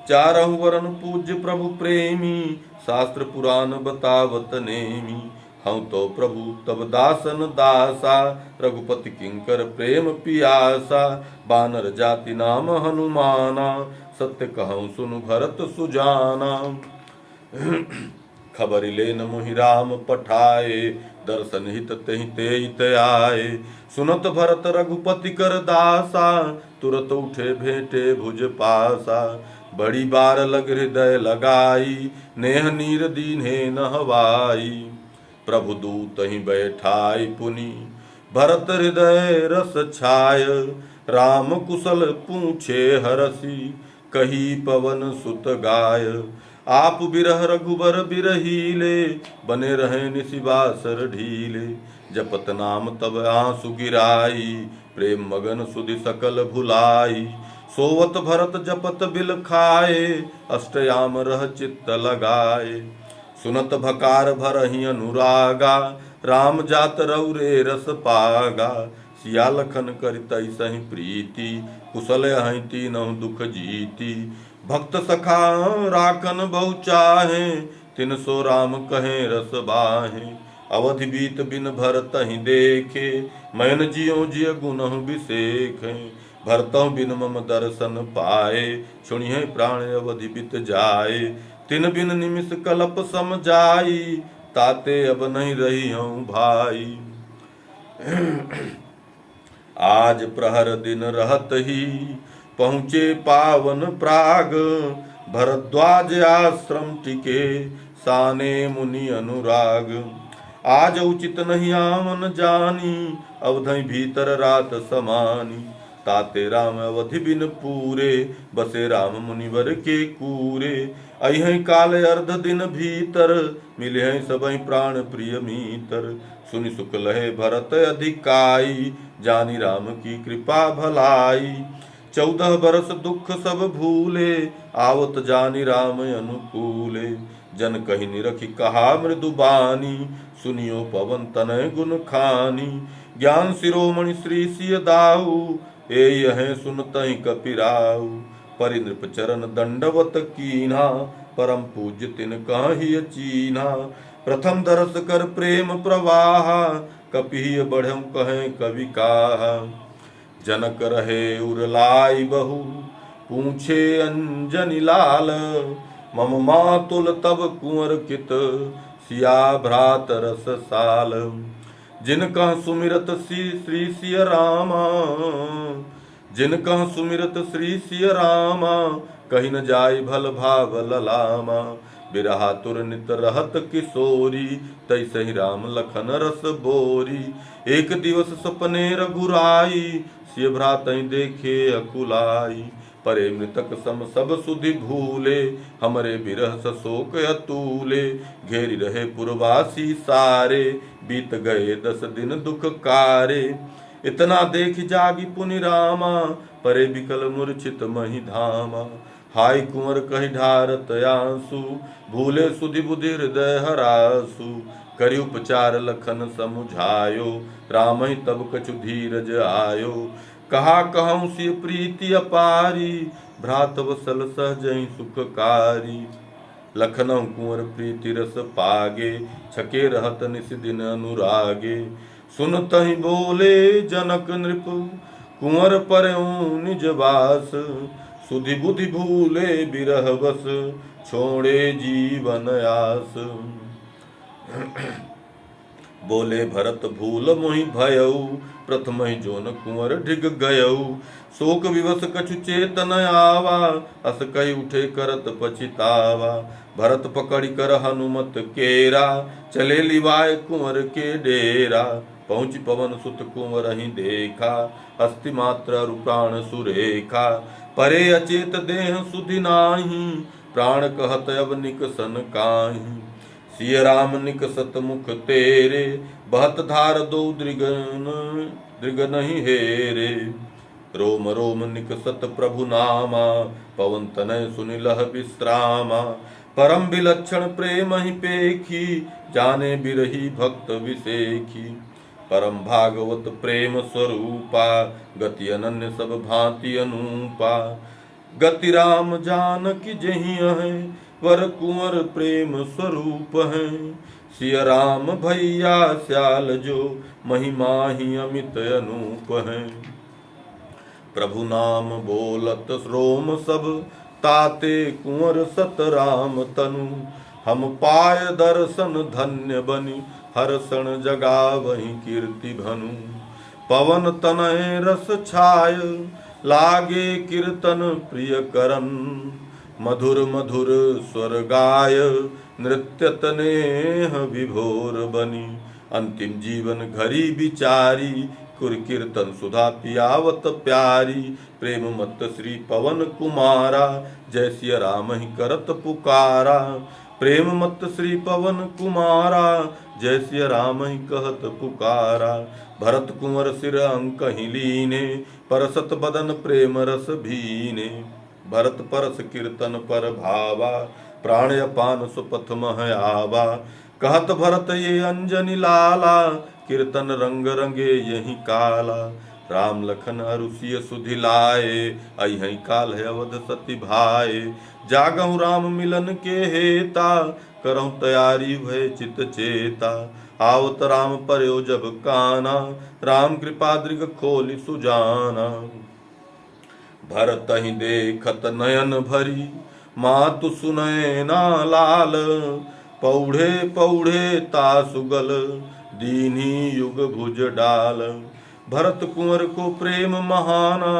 चारहु वरन पूज्य प्रभु प्रेमी, शास्त्र पुराण बतावत नेमी। हऊँ तो प्रभु तब दासन दासा, रघुपति किंकर प्रेम पियासा। बानर जाति नाम हनुमाना, सत्य कहूँ सुनु भरत सुजाना। खबर लेन मोहि राम पठाए, दर्शन हित तेहि तेइत आए। सुनत भरत रघुपति कर दासा, तुरत उठे भेंटे भुज पासा। बड़ी बार लग हृदय लगाई, नेह नीर दीन्हे न हवाई। प्रभु दूत ही बैठाई पुनि, भरत हृदय रस छाय। राम कुशल पूछे हरसी, कही पवन सुत गाय। आप बिरह रघुबर बिरहीले, बने रहे निशिबासर ढीले। जपत नाम तब आंसु गिराई, प्रेम मगन सुधि सकल भुलाई। सोवत भरत जपत बिल खाए, अष्टयाम रह चित्त लगाए। सुनत भकार भरहि अनुरागा, राम जात रौरे रस पागा। सिया लखन करि तैसहि प्रीति, कुशल अहि तीनहुँ दुख जीति। भक्त सखा राखन बहु चाहे, तिन सो राम कहें रस बाहे। अवधि बीत बिन भरतहि देखे, मैन जियो जिय गुनहु बिसेख। भरतहु बिन मम दर्शन पाए, सुनिए प्राण अवधि बित जाए। तिन बिन निमिष कलप सम जाई, ताते अब नहीं रही हूँ भाई। आज प्रहर दिन रहत ही, पहुँचे पावन प्राग। भरद्वाज आश्रम टिके, साने मुनि अनुराग। आज उचित नहीं आवन जानी, अवधि भीतर रात समानी। ताते राम अवधि बिन पूरे, बसे राम मुनिवर के कूरे। अहि काल अर्ध दिन भीतर, मिले हैं सबहि प्राण प्रिय मीतर। सुनि सुख लहे भरत अधिकाई, जानी राम की कृपा भलाई। 14 बरस दुख सब भूले, आवत जानी राम अनुकूले। जन कहि निरखि कहा मृदु बानी, सुनियो पवन तनय गुण खानी। ज्ञान शिरोमणि श्री सिय दाऊ, ए यह सुनतहि कपिराऊ। परिनृप चरण दंडवत कीन्हा, परम पूज्य तिन कहि चीन्हा। प्रथम दरस कर प्रेम प्रवाहा, कपि बढ़म कहें कवि काहा। जनक रहे उरलाई बहु, पूछे अंजनी लाल। मम मातुल तब कुंवर कित, सिया भ्रात रस साल। जिनका सुमिरत श्री सिय रामा, जिनका सुमिरत श्री सिय रामा। कहीं न जाय भल भाव ललामा। बिरहा तुर नित रहत किशोरी, तैसहि राम लखन रस बोरी। एक दिवस सपने रघुराई, सिय भ्रातहि देखे अकुलाई। परे मृतक सम सब सुधि भूले, हमरे बिरह शोक अतूले। घेरी रहे पुरवासी सारे, बीत गए 10 दिन दुख कारे। इतना देख जागी पुनि रामा, परे बिकल मूर्छित मही धामा। हाय कुंवर कहि ढारत आंसू, भूले सुधि बुधि हृदय हरासु। करि उपचार लखन समुझायो, राम ही तब कछु धीरज आयो। कहा कहूँ सिय प्रीति अपारी, भ्रात वसल सहजहि सुखकारी। लखनऊ कुंवर प्रीति रस पागे, छके रहत निस दिन अनुरागे। सुनतहि बोले जनक नृप, कुंवर परऊँ निज बास। सुधि बुधि भूले बिरह बस, छोड़े जीवन आस। बोले भरत भूल मोहि भयऊ, प्रथम ही जोन कुंवर ढिग गयऊ। शोक विवश कछु चेतन आवा, अस कहि उठे करत पछितावा। भरत पकड़ि कर हनुमत केरा, चले लिवाए कुंवर के डेरा। पहुँच पवन सुत कुंवर ही देखा, अस्ति मात्र अरु प्राण सुरेखा। परे अचेत देह सुधि नाही, प्राण कहत अब निकसन काहीं। सिय राम निकसत मुख तेरे, बहत धार दो दृग नहीं हेरे। रोम रोम निकसत प्रभु नामा, पवन तनय सुनि लह विश्रामा। परम विलक्षण प्रेम ही पेखी, जाने बिरही भक्त विसेखी। परम भागवत प्रेम स्वरूपा, गति अनन्य सब भांति अनूपा। गति राम जानकी जही है, वर कुंवर प्रेम स्वरूप है। सिय राम भैया श्याल जो, महिमा ही अमित अनूप है। प्रभु नाम बोलत रोम सब, ताते कुंवर सत राम तनु। हम पाय दर्शन धन्य बनी, हर्षण जगा वही कीर्ति भनु। पवन तनय रस छाय, लागे कीर्तन प्रिय करन। मधुर मधुर स्वर गाय, नृत्यत नेह विभोर बनी। अंतिम जीवन घरी बिचारी, कुर कीर्तन सुधा पियावत प्यारी। प्रेम मत श्री पवन कुमारा, जय सिय राम ही करत पुकारा। प्रेम मत श्री पवन कुमारा, जय सिय राम ही कहत पुकारा। भरत कुंवर सिर अंक ही लीने, परसत बदन प्रेम रस भीने। भरत परस कीर्तन पर भावा, प्राण अपान सुपथ मह आवा। कहत भरत ये अंजनी लाला, कीर्तन रंग रंगे यही काला। राम लखन अरुषिय सुधि लाए, अहि काल है अवध सती भाए। जागहु राम मिलन के हेता, करहु तैयारी भय चित चेता। आवत राम पर्यो जब काना, राम कृपा दृग खोलि सुजाना। भरत ही देखत नयन भरी, मातु सुनय ना लाल। पौढ़े पौढ़े तासुगल, दीन्ही युग भुज डाल। भरत कुंवर को प्रेम महाना,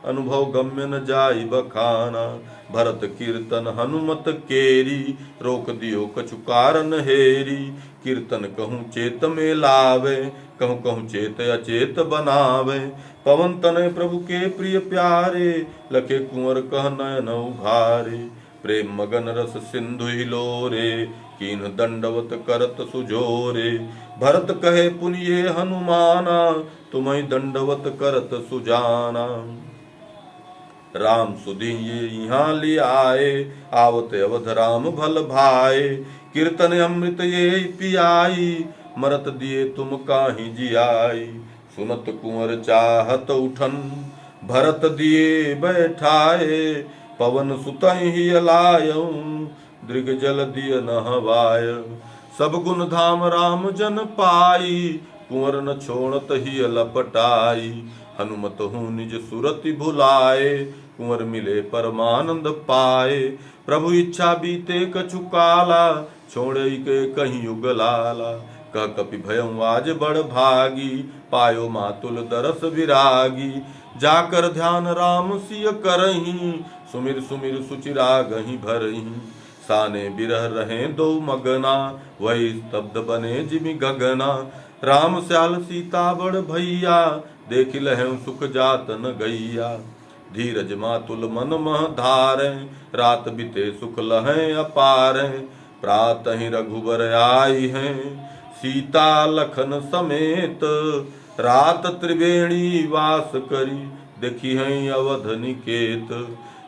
अनुभव गम्य न जाई बखाना। भरत कीर्तन हनुमत केरी, रोक दियो कछु कारण हेरी। कीर्तन कहूँ चेत में लावे, कहूँ कहूँ चेत अचेत बनावे। पवन तनय प्रभु के प्रिय प्यारे, लखे कुंवर कह नयन उघारे। प्रेम मगन रस सिंधु हिलोरे, कीन दंडवत करत सुजोरे। भरत कहे पुनिये हनुमाना, तुम्हें दंडवत करत सुजाना। राम सुदिये यहाँ ले आए, आवत अवध राम भल भाए। कीर्तन अमृत ये पियाई, मरत दिए तुम काहि जियाई। सुनत कुंवर चाहत उठन, भरत दिए बैठाए। पवन सुतहि ही अलायऊ, दृग जल दिय नहवाय। सब गुण धाम राम जन पाई, कुंवर न छोड़त ही लपटाई। हनुमत हूँ निज सुरति भुलाए, कुंवर मिले परमानंद पाए। प्रभु इच्छा बीते कछु काला, छोड़े के कहीं युगलाला। कह कपि भयं आज बड़ भागी, पायो मातुल दरस विरागी। जाकर ध्यान राम सिय करहीं, सुमिर सुमिर सुचिरा गहीं भरहीं। साने बिरह रहे दो मगना, वही स्तब्ध बने जिमि गगना। राम स्याल सीता बड़ भैया, देख लहं सुख जात न गैया। धीरज मातुल मन मह धारे, रात बिते सुख लहें अपारे। प्रातः ही रघुबर आई हैं, सीता लखन समेत। रात त्रिवेणी वास करी, देखी हैं अवध निकेत।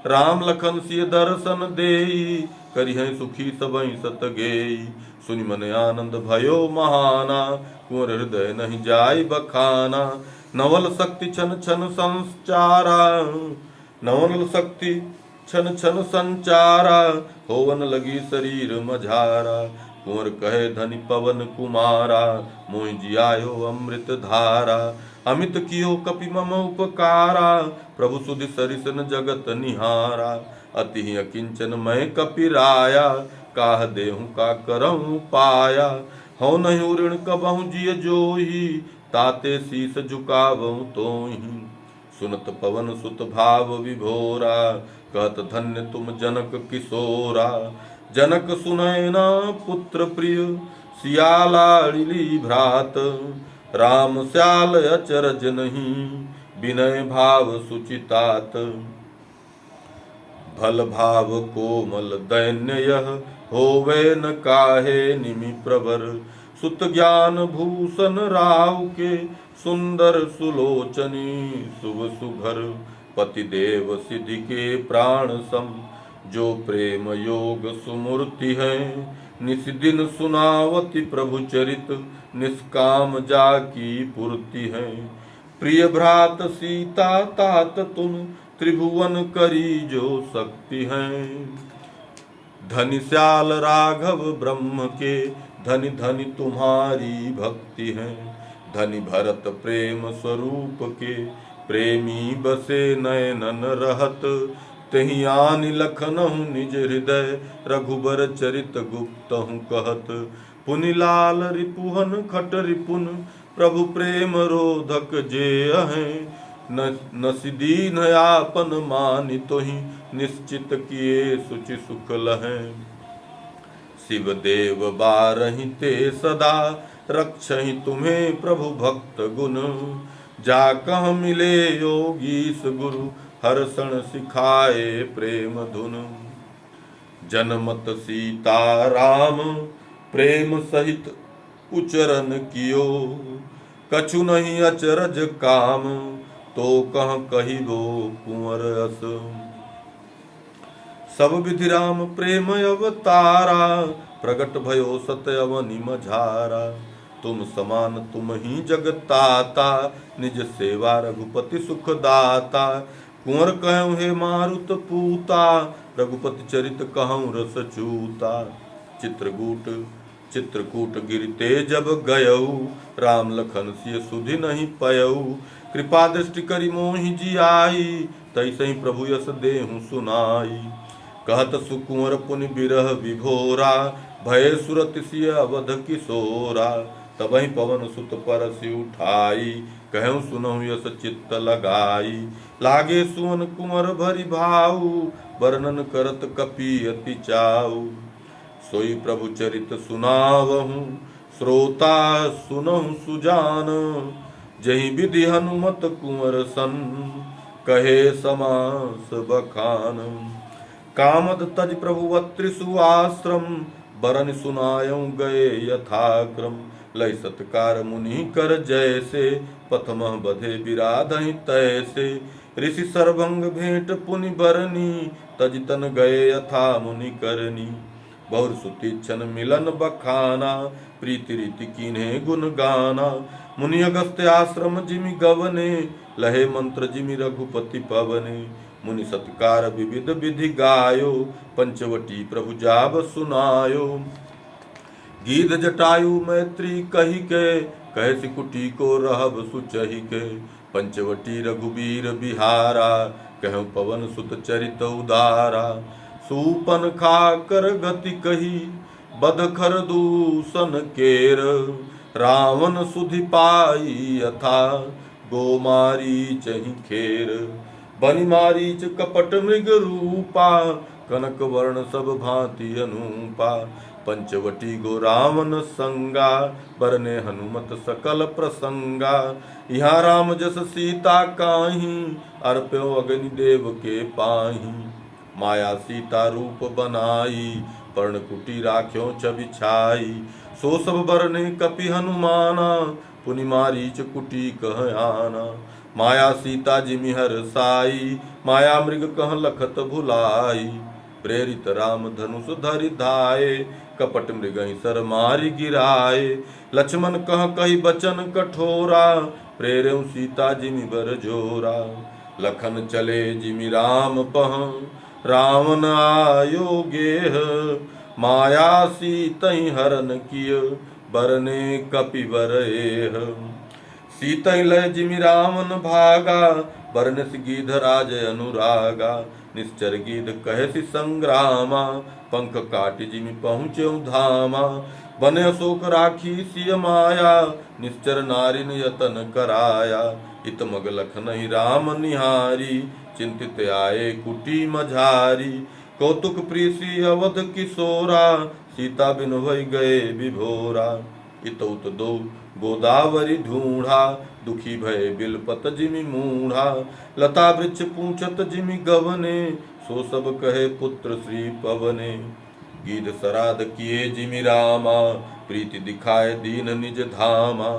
राम लखन सिय दर्शन देई, करी हैं सुखी सबई सत गेई। सुनि मन आनंद भयो महाना, कुंवर हृदय नहीं जाय बखाना। नवल शक्ति छन छन संचारा, नवल शक्ति छन छन संचारा। होवन लगी शरीर मझारा, कुंवर कहे धनि पवन कुमारा। मोहि जियायो अमृत धारा, अमित कियो कपि मम उपकारा। प्रभु सुधि सरिसन जगत निहारा, अति ही अकिंचन मैं कपि राया। काह देहूँ का करऊँ पाया, हौ नहीं ऋण कबहु जिय जोही। ताते शीस झुकावऊँ तोहि, सुनत पवन सुत भाव विभोरा। कहत धन्य तुम जनक किशोरा। जनक सुनय ना पुत्र प्रिय, सिया लाड़िली भ्रात। राम स्याल अचरज नहीं, विनय भाव सुचितात। भल भाव कोमल दैन्य यह, होवे न काहे निमि प्रवर। सुत ज्ञान भूषण राव के, सुंदर सुलोचनी शुभ सुघर। पति देव सिद्धि के प्राण सम, जो प्रेम योग सुमूर्ति है। निस दिन सुनावती प्रभु चरित, निष्काम जाकी पूर्ति है। प्रिय भ्रात सीता तात तुम, त्रिभुवन करी जो शक्ति है। धनि श्याल राघव ब्रह्म के, धनि धनि तुम्हारी भक्ति है। धनि भरत प्रेम स्वरूप के, प्रेमी बसे नयनन रहत। तहि आनि लखनहु निज हृदय, रघुबर चरित गुप्तहु कहत। पुनि लाल रिपुहन खट रिपुन, प्रभु प्रेम रोधक जे अहें। नसि दीन आपन मानि तोहि, निश्चित किए सुचि सुख लहें। शिव देव बारहि ते सदा, रक्षहि तुम्हें प्रभु भक्त गुण। जा कह मिले योगीश गुरु, हर्षण सिखाए प्रेम धुन। जनमत सीता राम, प्रेम सहित उचरन कियो। कछु नहीं अचरज काम, तो कह कहिबो कुंवर अस। सब विधि राम प्रेम अवतारा, प्रगट भयो सत अवनि मझारा। तुम समान तुम ही जगताता, निज सेवा रघुपति सुख दाता। कुंवर कहूँ हे मारुत पूता, रघुपति चरित कहूँ रस चूता। चित्रकूट चित्रकूट गिरते जब गयऊ, राम लखन सिय सुधि नहीं पयऊ। कृपा दृष्टि करि मोहि जियाई, तैसे ही प्रभु यस देहु सुनाई। कहत सुकुंवर पुनि बिरह विभोरा, भय सुरति सिय अवध किशोरा। तबहि पवन सुत परसि उठाई, कहूँ सुनहु यस चित्त लगाई। लागे सुवन कुंवर भरि भाऊ, वर्णन करत कपि अति चाऊ। सोई प्रभु चरित सुनावहु, श्रोता सुनहु सुजान। जहि विधि हनुमत कुंवर सन, कहे समास बखान। कामद तज प्रभु अत्रिसु आश्रम, बरन सुनायऊ गए यथाक्रम। लय सत्कार मुनि कर जैसे, प्रथमः बधे बिराधहि तैसे। ऋषि सर्वंग भेंट पुनि बरनी, तज तन गए यथा मुनि करनी। बहुर सुतीक्षण मिलन बखाना, प्रीति रीति कीन्हे गुण गाना। मुनि अगस्त्य आश्रम जिमि गवने, लहे मंत्र जिमि रघुपति पवने। मुनि सत्कार विविध विधि गायो, पंचवटी प्रभु जाब सुनायो। गीध जटायु मैत्री कही के, कहे सिकुटी को रहब सुचहि के। पंचवटी रघुबीर बिहारा, कहूँ पवन सुत चरित उदारा। सूपन खाकर गति कही, बदखर दूषण केर। रावण सुधि पाई यथा, गोमारीच ही खेर। बनि मारीच कपट मृग रूपा, कनक वर्ण सब भांति अनूपा। पंचवटी गो रावण संगा, बरने हनुमत सकल प्रसंगा। यहाँ राम जस सीता काहीं, अर्प्यो अग्नि देव के पाहीं। माया सीता रूप बनाई, पर्णकुटी राख्यो छवि छाई। सो सब बरने कपि हनुमाना, पुनि मारीच कुटी कह आना। माया सीता जिमि हर साई, माया मृग कह लखत भुलाई। प्रेरित राम धनुष धरि धाये, कपट मृगहि सर मारि गिराए। लक्ष्मण कह कहि बचन कठोरा, प्रेरऊ सीता जिमि बर जोरा। लखन चले जिमि राम पह, रावण आयो गेह। माया सीतहि हरन किय, बरने कपि बरएह। सीतहि लय जिमि रावण भागा, बरनस गीध राज अनुरागा। निश्चर गीध कहसि संग्रामा, पंख काटि जिमि पहुँचेउ धामा। बने अशोक राखी सिय माया, निश्चर नारिन यतन कराया। इत मग लखनहि राम निहारी, चिंतित आए कुटी मझारी। कौतुक प्रीति अवध किशोरा, सीता बिनु भई गए विभोरा। इत उत दो गोदावरी ढूंढा, दुखी भय बिलपत जिमि मूढ़ा। लता वृक्ष पूछत जिमि गवने, सो सब कहे पुत्र श्री पवने। गीध सराध किए जिमि रामा, प्रीति दिखाए दीन निज धामा।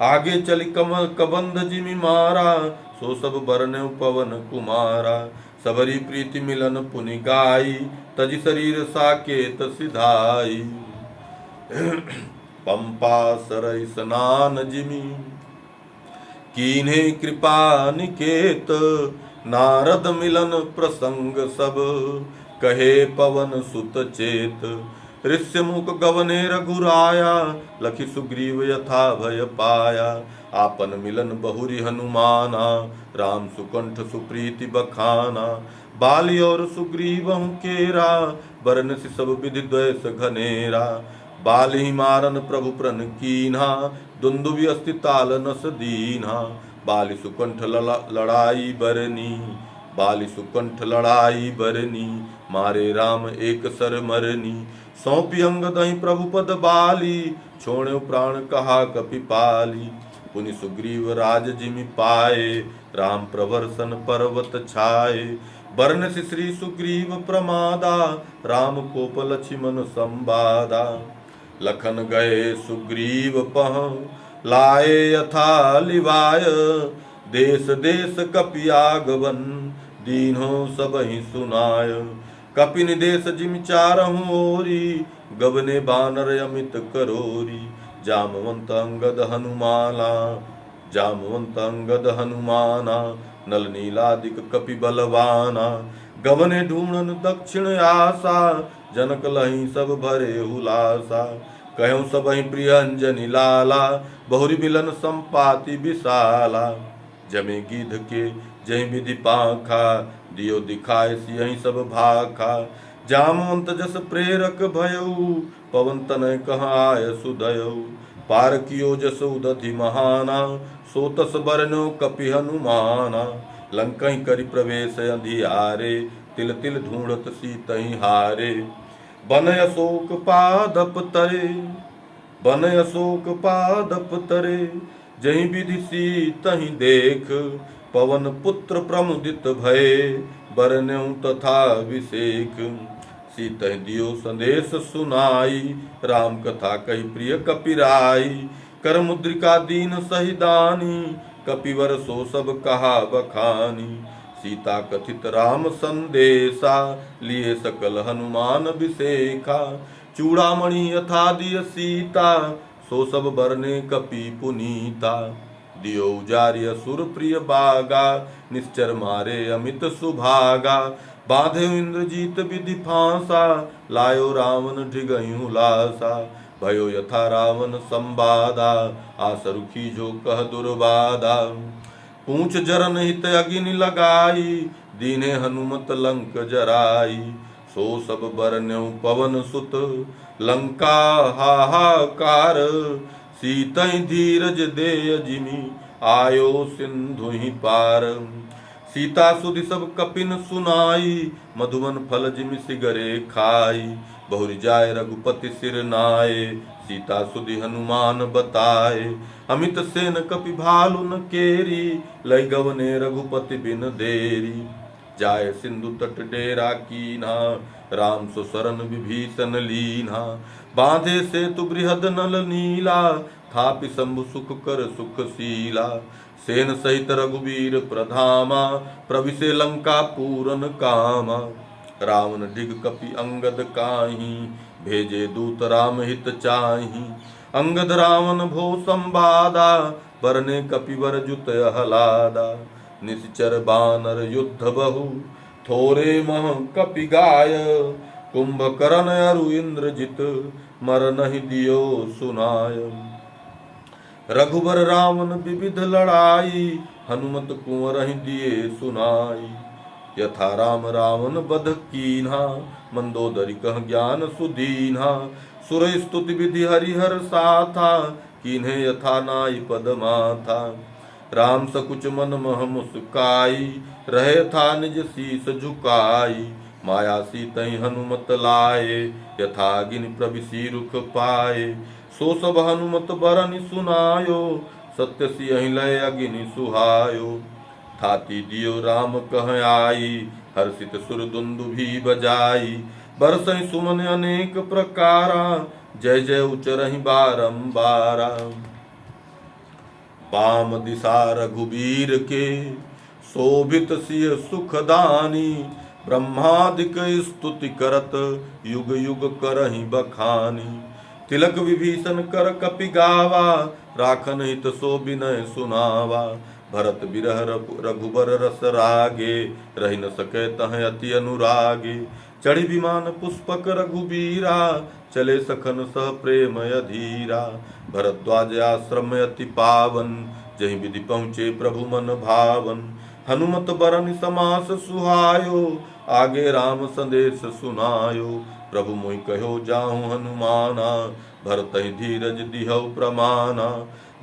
आगे चली कबंध जिमि मारा, सो सब बरने पवन कुमारा। सबरी प्रीति मिलन पुनि गाई, तज शरीर साकेत सिधाई। पंपा सरई स्नान जिमि, कीन्हे कृपा निकेत। नारद मिलन प्रसंग सब, कहे पवन सुत चेत। ऋष्यमुख गवने रघुराया, लखि सुग्रीव यथा भय पाया। आपन मिलन बहुरी हनुमाना, राम सुकंठ सुप्रीति बखाना। बाली और सुग्रीवहु केरा, बरनसि सब विधि द्वैस घनेरा। बाली मारन प्रभु प्रण कीन्हा, दुंदुभि अस्ति ताल नस दीन्हा। बाली सुकंठ लड़ाई बरनी, बाली सुकंठ लड़ाई बरनी। मारे राम एक सर मरनी, सौंपी अंगदहि प्रभु पद बाली। छोड़े प्राण कहा कपिपाली, पुनि सुग्रीव राज जिमि पाए। राम प्रवर्सन पर्वत छाए, बरनसि श्री सुग्रीव प्रमादा। राम कोप लक्ष्मण संवादा। लखन गए सुग्रीव पह, लाए यथा लिवाय। देश देश कपि आगवन, दीन्हो सबहि सुनाय। कपि निदेश जिमि चारहु ओरी, गवने बानर अमित करोरी। जामवंत अंगद हनुमाना, जामवंत अंगद हनुमाना। नल नीलादिक कपि बलवाना, गवने ढूंढन दक्षिण आसा। जनक लही सब भरे हुलासा, कहूँ सबहि प्रिय अंजनी लाला, बहुरी मिलन संपाति विशाला। जमे गिध के जही विधि पाखा, दियो दिखाए सियहि सब भाखा। जामवंत जस प्रेरक भयऊ, पवन तनय कहाँ आय सुदयऊ। पार कियो जस उदधि महाना, सो तस बरनो कपि हनुमाना। लंकहि करि प्रवेश अंधियारे, तिल तिल ढूंढत सीतहि हारे। बन अशोक पादप तरे, बन अशोक पादप तरे, जहि विधि सीतहि देख। पवन पुत्र प्रमुदित भये, बरनऊ तथा अभिषेक। सीतहि दियो संदेश सुनाई, राम कथा कही प्रिय कपिराई। कर मुद्रिका दीन सही दानी, कपिवर सो सब कहा बखानी। सीता कथित राम संदेशा, लिए सकल हनुमान अभिषेका। चूड़ामणि यथा दिय सीता, सो सब बरने कपि पुनीता। दियो उजारि असुर प्रिय बागा, निश्चर मारे अमित सुभागा। बांधे इंद्रजीत विधि फांसा, लायो रावण ढिगहि लासा। भयो यथा रावण संवादा, आसरु खीजो कह दुर्बादा। पूछ जरन हित अग्नि लगाई, दीने हनुमत लंक जराई। सो सब बरन्यौ पवन सुत, लंका हाहाकार। सीतहि धीरज दे अजिमि, आयो सिंधु ही पार। सीता सुधि सब कपिन सुनाई, मधुवन फल जिमि सिगरे खाई। बहुरी जाय रघुपति सिर नाये, सीता सुधि हनुमान बताए। अमित सेन कपि भालु न केरी, लय गवने रघुपति बिन देरी। जाय सिंधु तट डेरा कीन्हा, राम सो शरण विभीषण लीन्हा। बांधे सेतु बृहद नल नीला, थापि शंभु सुख कर सुखशीला। सेन सहित रघुवीर प्रधामा, प्रविशे लंका पूरन कामा। रावण डिग कपि अंगद काहि, भेजे दूत राम हित चाहि। अंगद रावण भो संवादा, बरने कपिवर जुत हलादा। निश्चर बानर युद्ध बहु, थोरे मह कपि गाय। कुंभकर्ण अरु इंद्रजित, मर नहीं दियो सुनाय। रघुबर रावण विविध लड़ाई, हनुमत कुंवर ही दिए सुनाई। यथा राम रावण बध कीन्हा, मंदोदरी कह ज्ञान सुदीन्हा। सुर स्तुति विधि हरिहर साथा, कीन्हे यथा नाई पद माथा। राम सकुच मन मह मुस्काई, रहे था निज शीस झुकाई। माया सीतहि हनुमत लाए, यथा अग्नि प्रविशि रुख पाए। सो सब हनुमत बरनि सुनायो, सत्य सियहि लय अग्नि सुहायो। थाती दियो राम कह आई, हर्षित सुर दुंदुभि बजाई। बरसहि सुमन अनेक प्रकारा, जय जय उचरहि बारंबारा। वाम दिशा रघुबीर के, शोभित सिय सुखदानी। ब्रह्मादिक स्तुति करत, युग युग करहि बखानी। तिलक विभीषण कर कपि गावा, राखन हित सो बिनय सुनावा। भरत बिरह रघुबर रस रागे, रहि न सकै तह अति अनुरागे। चढ़ी विमान पुष्पक रघुबीरा, चले सखन सह प्रेम अधीरा। भरद्वाज आश्रम अति पावन, जहि विधि पहुँचे प्रभु मन भावन। हनुमत बरनि समास सुहायो, आगे राम संदेश सुनायो। प्रभु मोहि कहो जाहु हनुमाना, भरतहि धीरज दिहौ प्रमाना।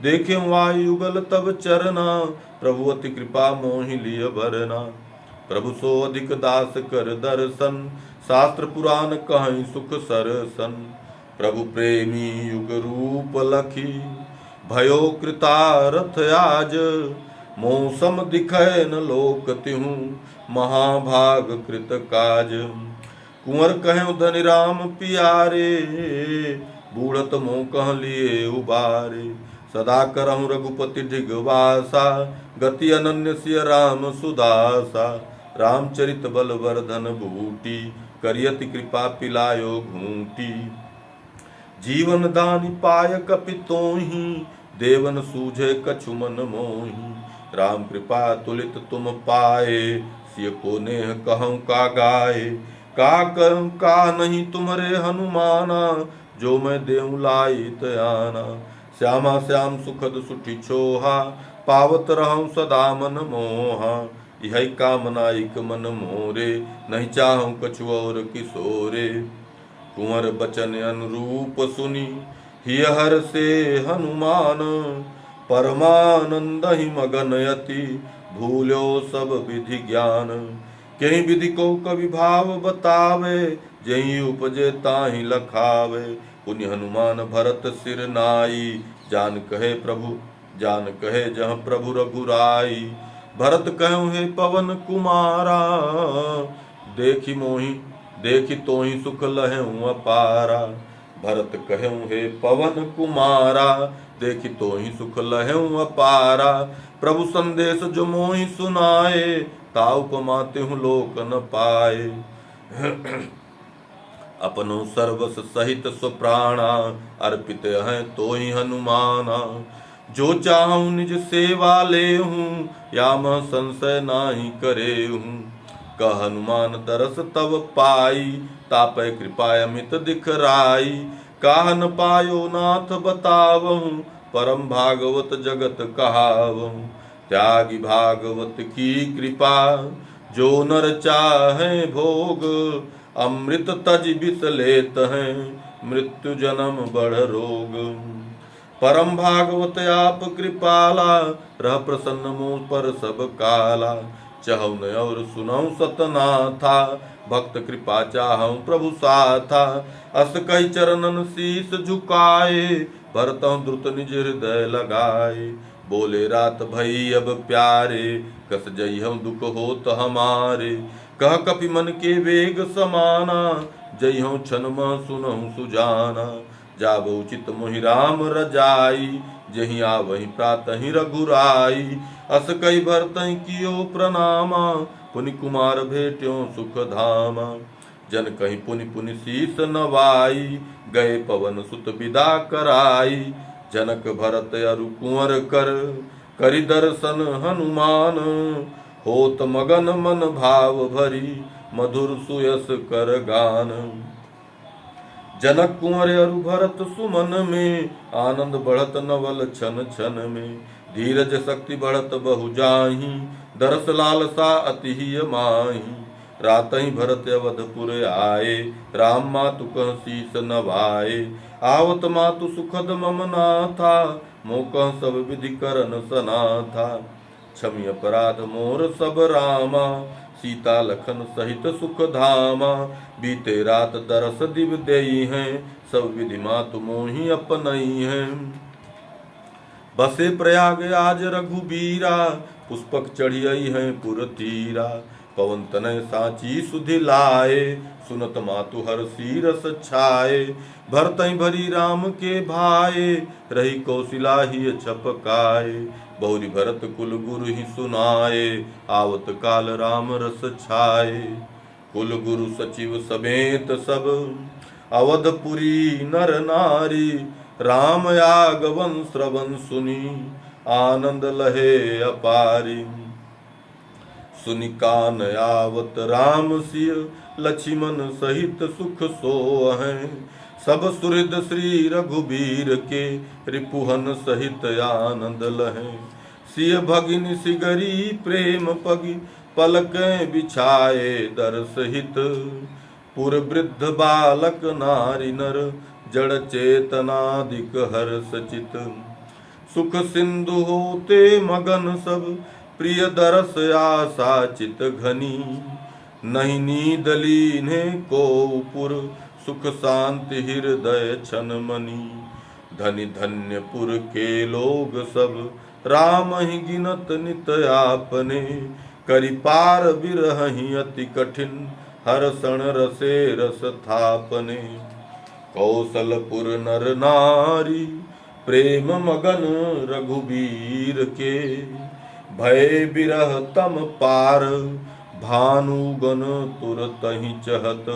देखे वायुगल तब चरना, प्रभु अति कृपा मोहि लिय भरना। प्रभु सो अधिक दास कर दर्शन, शास्त्र पुराण कहीं सुख सरसन। प्रभु प्रेमी युग रूप लखी, भयो कृतारथ आज। मौसम दिखै न लोक तिहु, महाभाग कृत काज। कुंवर कहें धनि राम पियारे, बूढ़त मोह कह लिए उबारे। सदा करहु रघुपति ढिगवासा, गति अनन्य सिय राम सुदासा। रामचरित बल वर्धन बूटी, करियति कृपा पिलायो घूंटी। जीवन दानि पाय कपि तोहि, देवन सूझे कछु मन मोहि। राम कृपा तुलित तुम पाए, सिय को नेह कहूँ का गाए। का नहीं तुम्हारे हनुमाना, जो मैं देऊं लाइत आना। श्यामा श्याम सुखद सुठी छोहा, पावत रहूं सदा मन मोहा। यही कामना एक मन मोरे, नहीं चाहूं कछु और किशोरे। कुंवर बचन अनुरूप सुनी, हिय हर से हनुमान। परमानंद ही मगन यति, भूल्यो सब विधि ज्ञान। कहीं विधि को कवि भाव बतावे, जहीं उपजे ताहि लखावे। पुण्य हनुमान भरत सिर नाई, जान कहे जहाँ प्रभु रघुराई। भरत कहूँ हे पवन कुमारा, देखी तोहि सुख लहऊँ अपारा। भरत कहूँ हे पवन कुमारा, देखी तोहि सुख लहऊँ अपारा। प्रभु संदेश जो मोहि सुनाए, ता उपमा तिहुँ लोक न पाए। अपनो सर्वस सहित स्वप्राणा, अर्पित हैं तोहि हनुमाना। जो चाहूं निज सेवा ले हूँ, या मैं संशय नाही करे हूँ। कह हनुमान दरस तब पाई, तापै कृपा अमित दिखराई। काह न पायो नाथ बतावहूँ, परम भागवत जगत कहावहूँ। त्यागी भागवत की कृपा, जो नर चाहे भोग। अमृत तज विष लेत हैं, मृत्यु जन्म बढ़ रोग। परम भागवत आप कृपाला, रह प्रसन्न मुँह पर सब काला। चहु न और सुनऊ सतनाथा, भक्त कृपा चाहूं प्रभु साथा। अस कई चरणन शीस झुकाए, भरतहु द्रुत निज हृदय लगाए। बोले रात भई अब प्यारे, कस जइहऊँ दुख होत हमारे। कह कपि मन के वेग समाना, जइहऊँ क्षण मह सुनहु सुजाना। जाबो चित मोहि राम रजाई, जहीं आवहीं प्रातहि रघुराई। अस कई भरतहि कियो प्रणामा, पुनि कुमार भेट्यों सुख धामा। जन कहीं पुनि पुनि शीस नवाई, गए पवन सुत विदा कराई। जनक भरत अरु कुंवर करि दर्शन हनुमान। होत मगन मन भाव भरी, मधुर सुयस कर गान। जनक कुंवर अरु भरत सुमन में, आनंद बढ़त नवल छन छन में। धीरज शक्ति बढ़त बहु जाहि, दरस लालसा अति ही माहि। रातहि भरत अवधपुर आए, राम मातु कह शीस नवाए। आवत मातु सुखद मम नाथा, मोकह सब विधि करन सनाथा। क्षमी अपराध मोर सब रामा, सीता लखन सहित सुख धामा। बीते रात दरस दिव देई हैं, सब विधि मातु मोहि अपनई हैं। बसे प्रयाग आज रघुबीरा, पुष्पक चढ़ियई हैं पुर तीरा। पवन तनय साची सुधि लाए, सुनत मातु हरषि रस छाए। भरतहि भरी राम के भाए, रही कौशिला ही छपकाए। बहुरी भरत कुल गुरु ही सुनाए, आवत काल राम रस छाए। कुल गुरु सचिव समेत सब, अवधपुरी नर नारी। राम आगमन श्रवण सुनी, आनंद लहे अपारी। सुनि कान आवत राम सिय, लक्ष्मण सहित सुख सोअहें। सब सुहृद श्री रघुबीर के, रिपुहन सहित आनंद लहें। सिय भगिनी सिगरी प्रेम पगि, पलकें बिछाए दर सहित। पुर वृद्ध बालक नारी नर, जड़ चेतनादिक हर्ष चित। सुख सिंधु होते मगन सब, प्रिय दरस आशा चित घनी। नहीं नींद लीन्हे को पुर, सुख शांति हृदय छन मनी। धनि धन्यपुर के लोग सब, राम ही गिनत नित आपने। करि पार बिरहि अति कठिन, हर्षण रसे रस थापने। कौशलपुर नर नारी, प्रेम मगन रघुबीर के। भय बिरह तम पार, भानुगन तुरतहि चहत।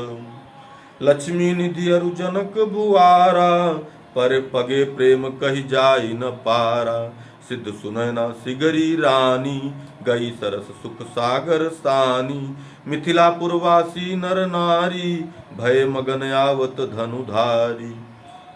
लक्ष्मी निधि अरु जनक भुआरा, पर पगे प्रेम कहि जाई न पारा। सिद्ध सुनैना सिगरी रानी, गई सरस सुख सागर सानी। मिथिलापुरवासी नर नारी, भय मगन आवत धनुधारी।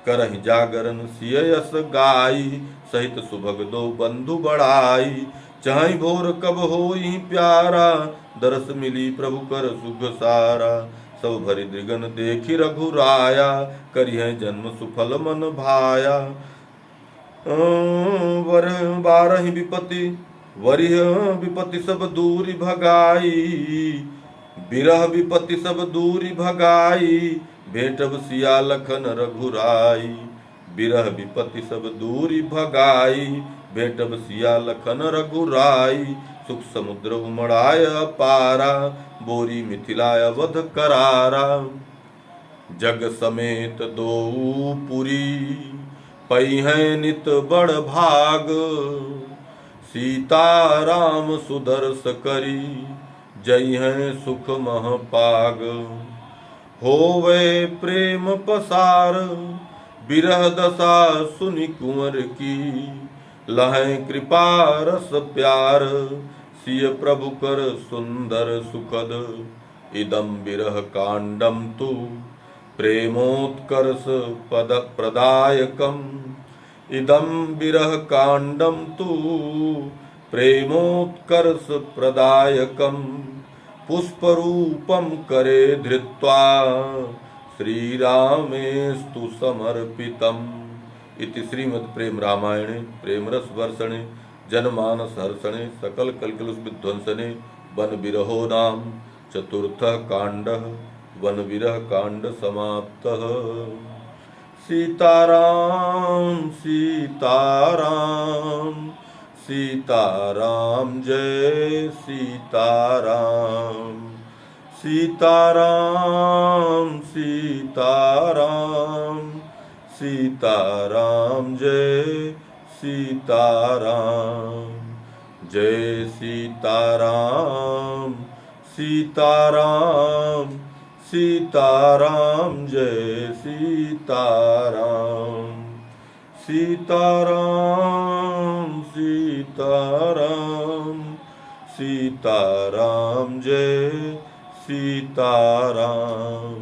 करहि जागरण सिय यस गाई, सहित सुभग दो बंधु बढ़ाई। चाहि भोर कब होई प्यारा, दरस मिली प्रभु कर सुख सारा। सब भरि दृगन देखी रघुराया, करिह जन्म सुफल मन भाया। वर बारहि विपति वरिह विपति सब दूरी भगाई, बिरह विपति सब दूरी भगाई। भेटब सिया लखन रघुराई, बिरह विपति सब दूरी भगाई। भेटब सिया लखन रघुराई, सुख समुद्र उमड़ाय पारा। बोरी मिथिलाय अवध करारा, जग समेत दो पुरी। पैहें नित बड़ भाग, सीता राम सुदर्श करी। जइहें सुख मह पाग, होवे प्रेम पसार। बिरह दशा सुनि कुंवर की, लहें कृपा रस प्यार। सिय प्रभु कर सुंदर सुखद, इदम बिरह कांडम तु प्रेमोत्कर्ष पद प्रदायकम। इदम बिरह कांडम तु प्रेमोत्कर्ष प्रदायकम। पुष्परूपम करे धृत्वा, श्रीरामेस्तु समर्पितम्। इति श्रीमद् प्रेम रामायणे प्रेमरस वर्षणे जनमानस हर्षणे सकल कलकलुष विध्वंसने वन विरहो नाम चतुर्थः कांडः। वन विरह कांड समाप्तः। सीताराम सीताराम सीताराम जय सीताराम। सीताराम सीताराम सीताराम जय सीताराम। जय सीताराम सीताराम सीताराम जय सीताराम। सीताराम सीताराम सीताराम जय सीताराम।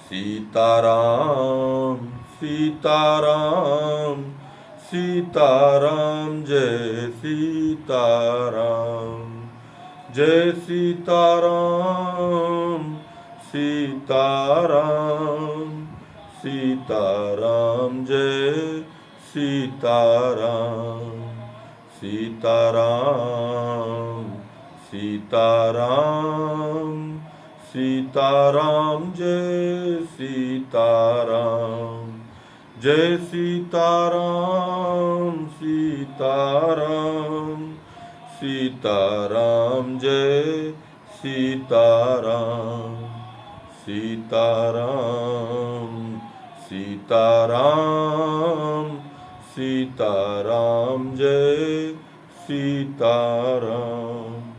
सीताराम सीताराम सीताराम जय सीताराम। जय सीताराम सीताराम सीताराम जय सीताराम। सीताराम सीताराम सीताराम जय सीताराम। जय सीताराम सीताराम सीताराम जय सीताराम। सीताराम सीताराम सीताराम जय सीताराम।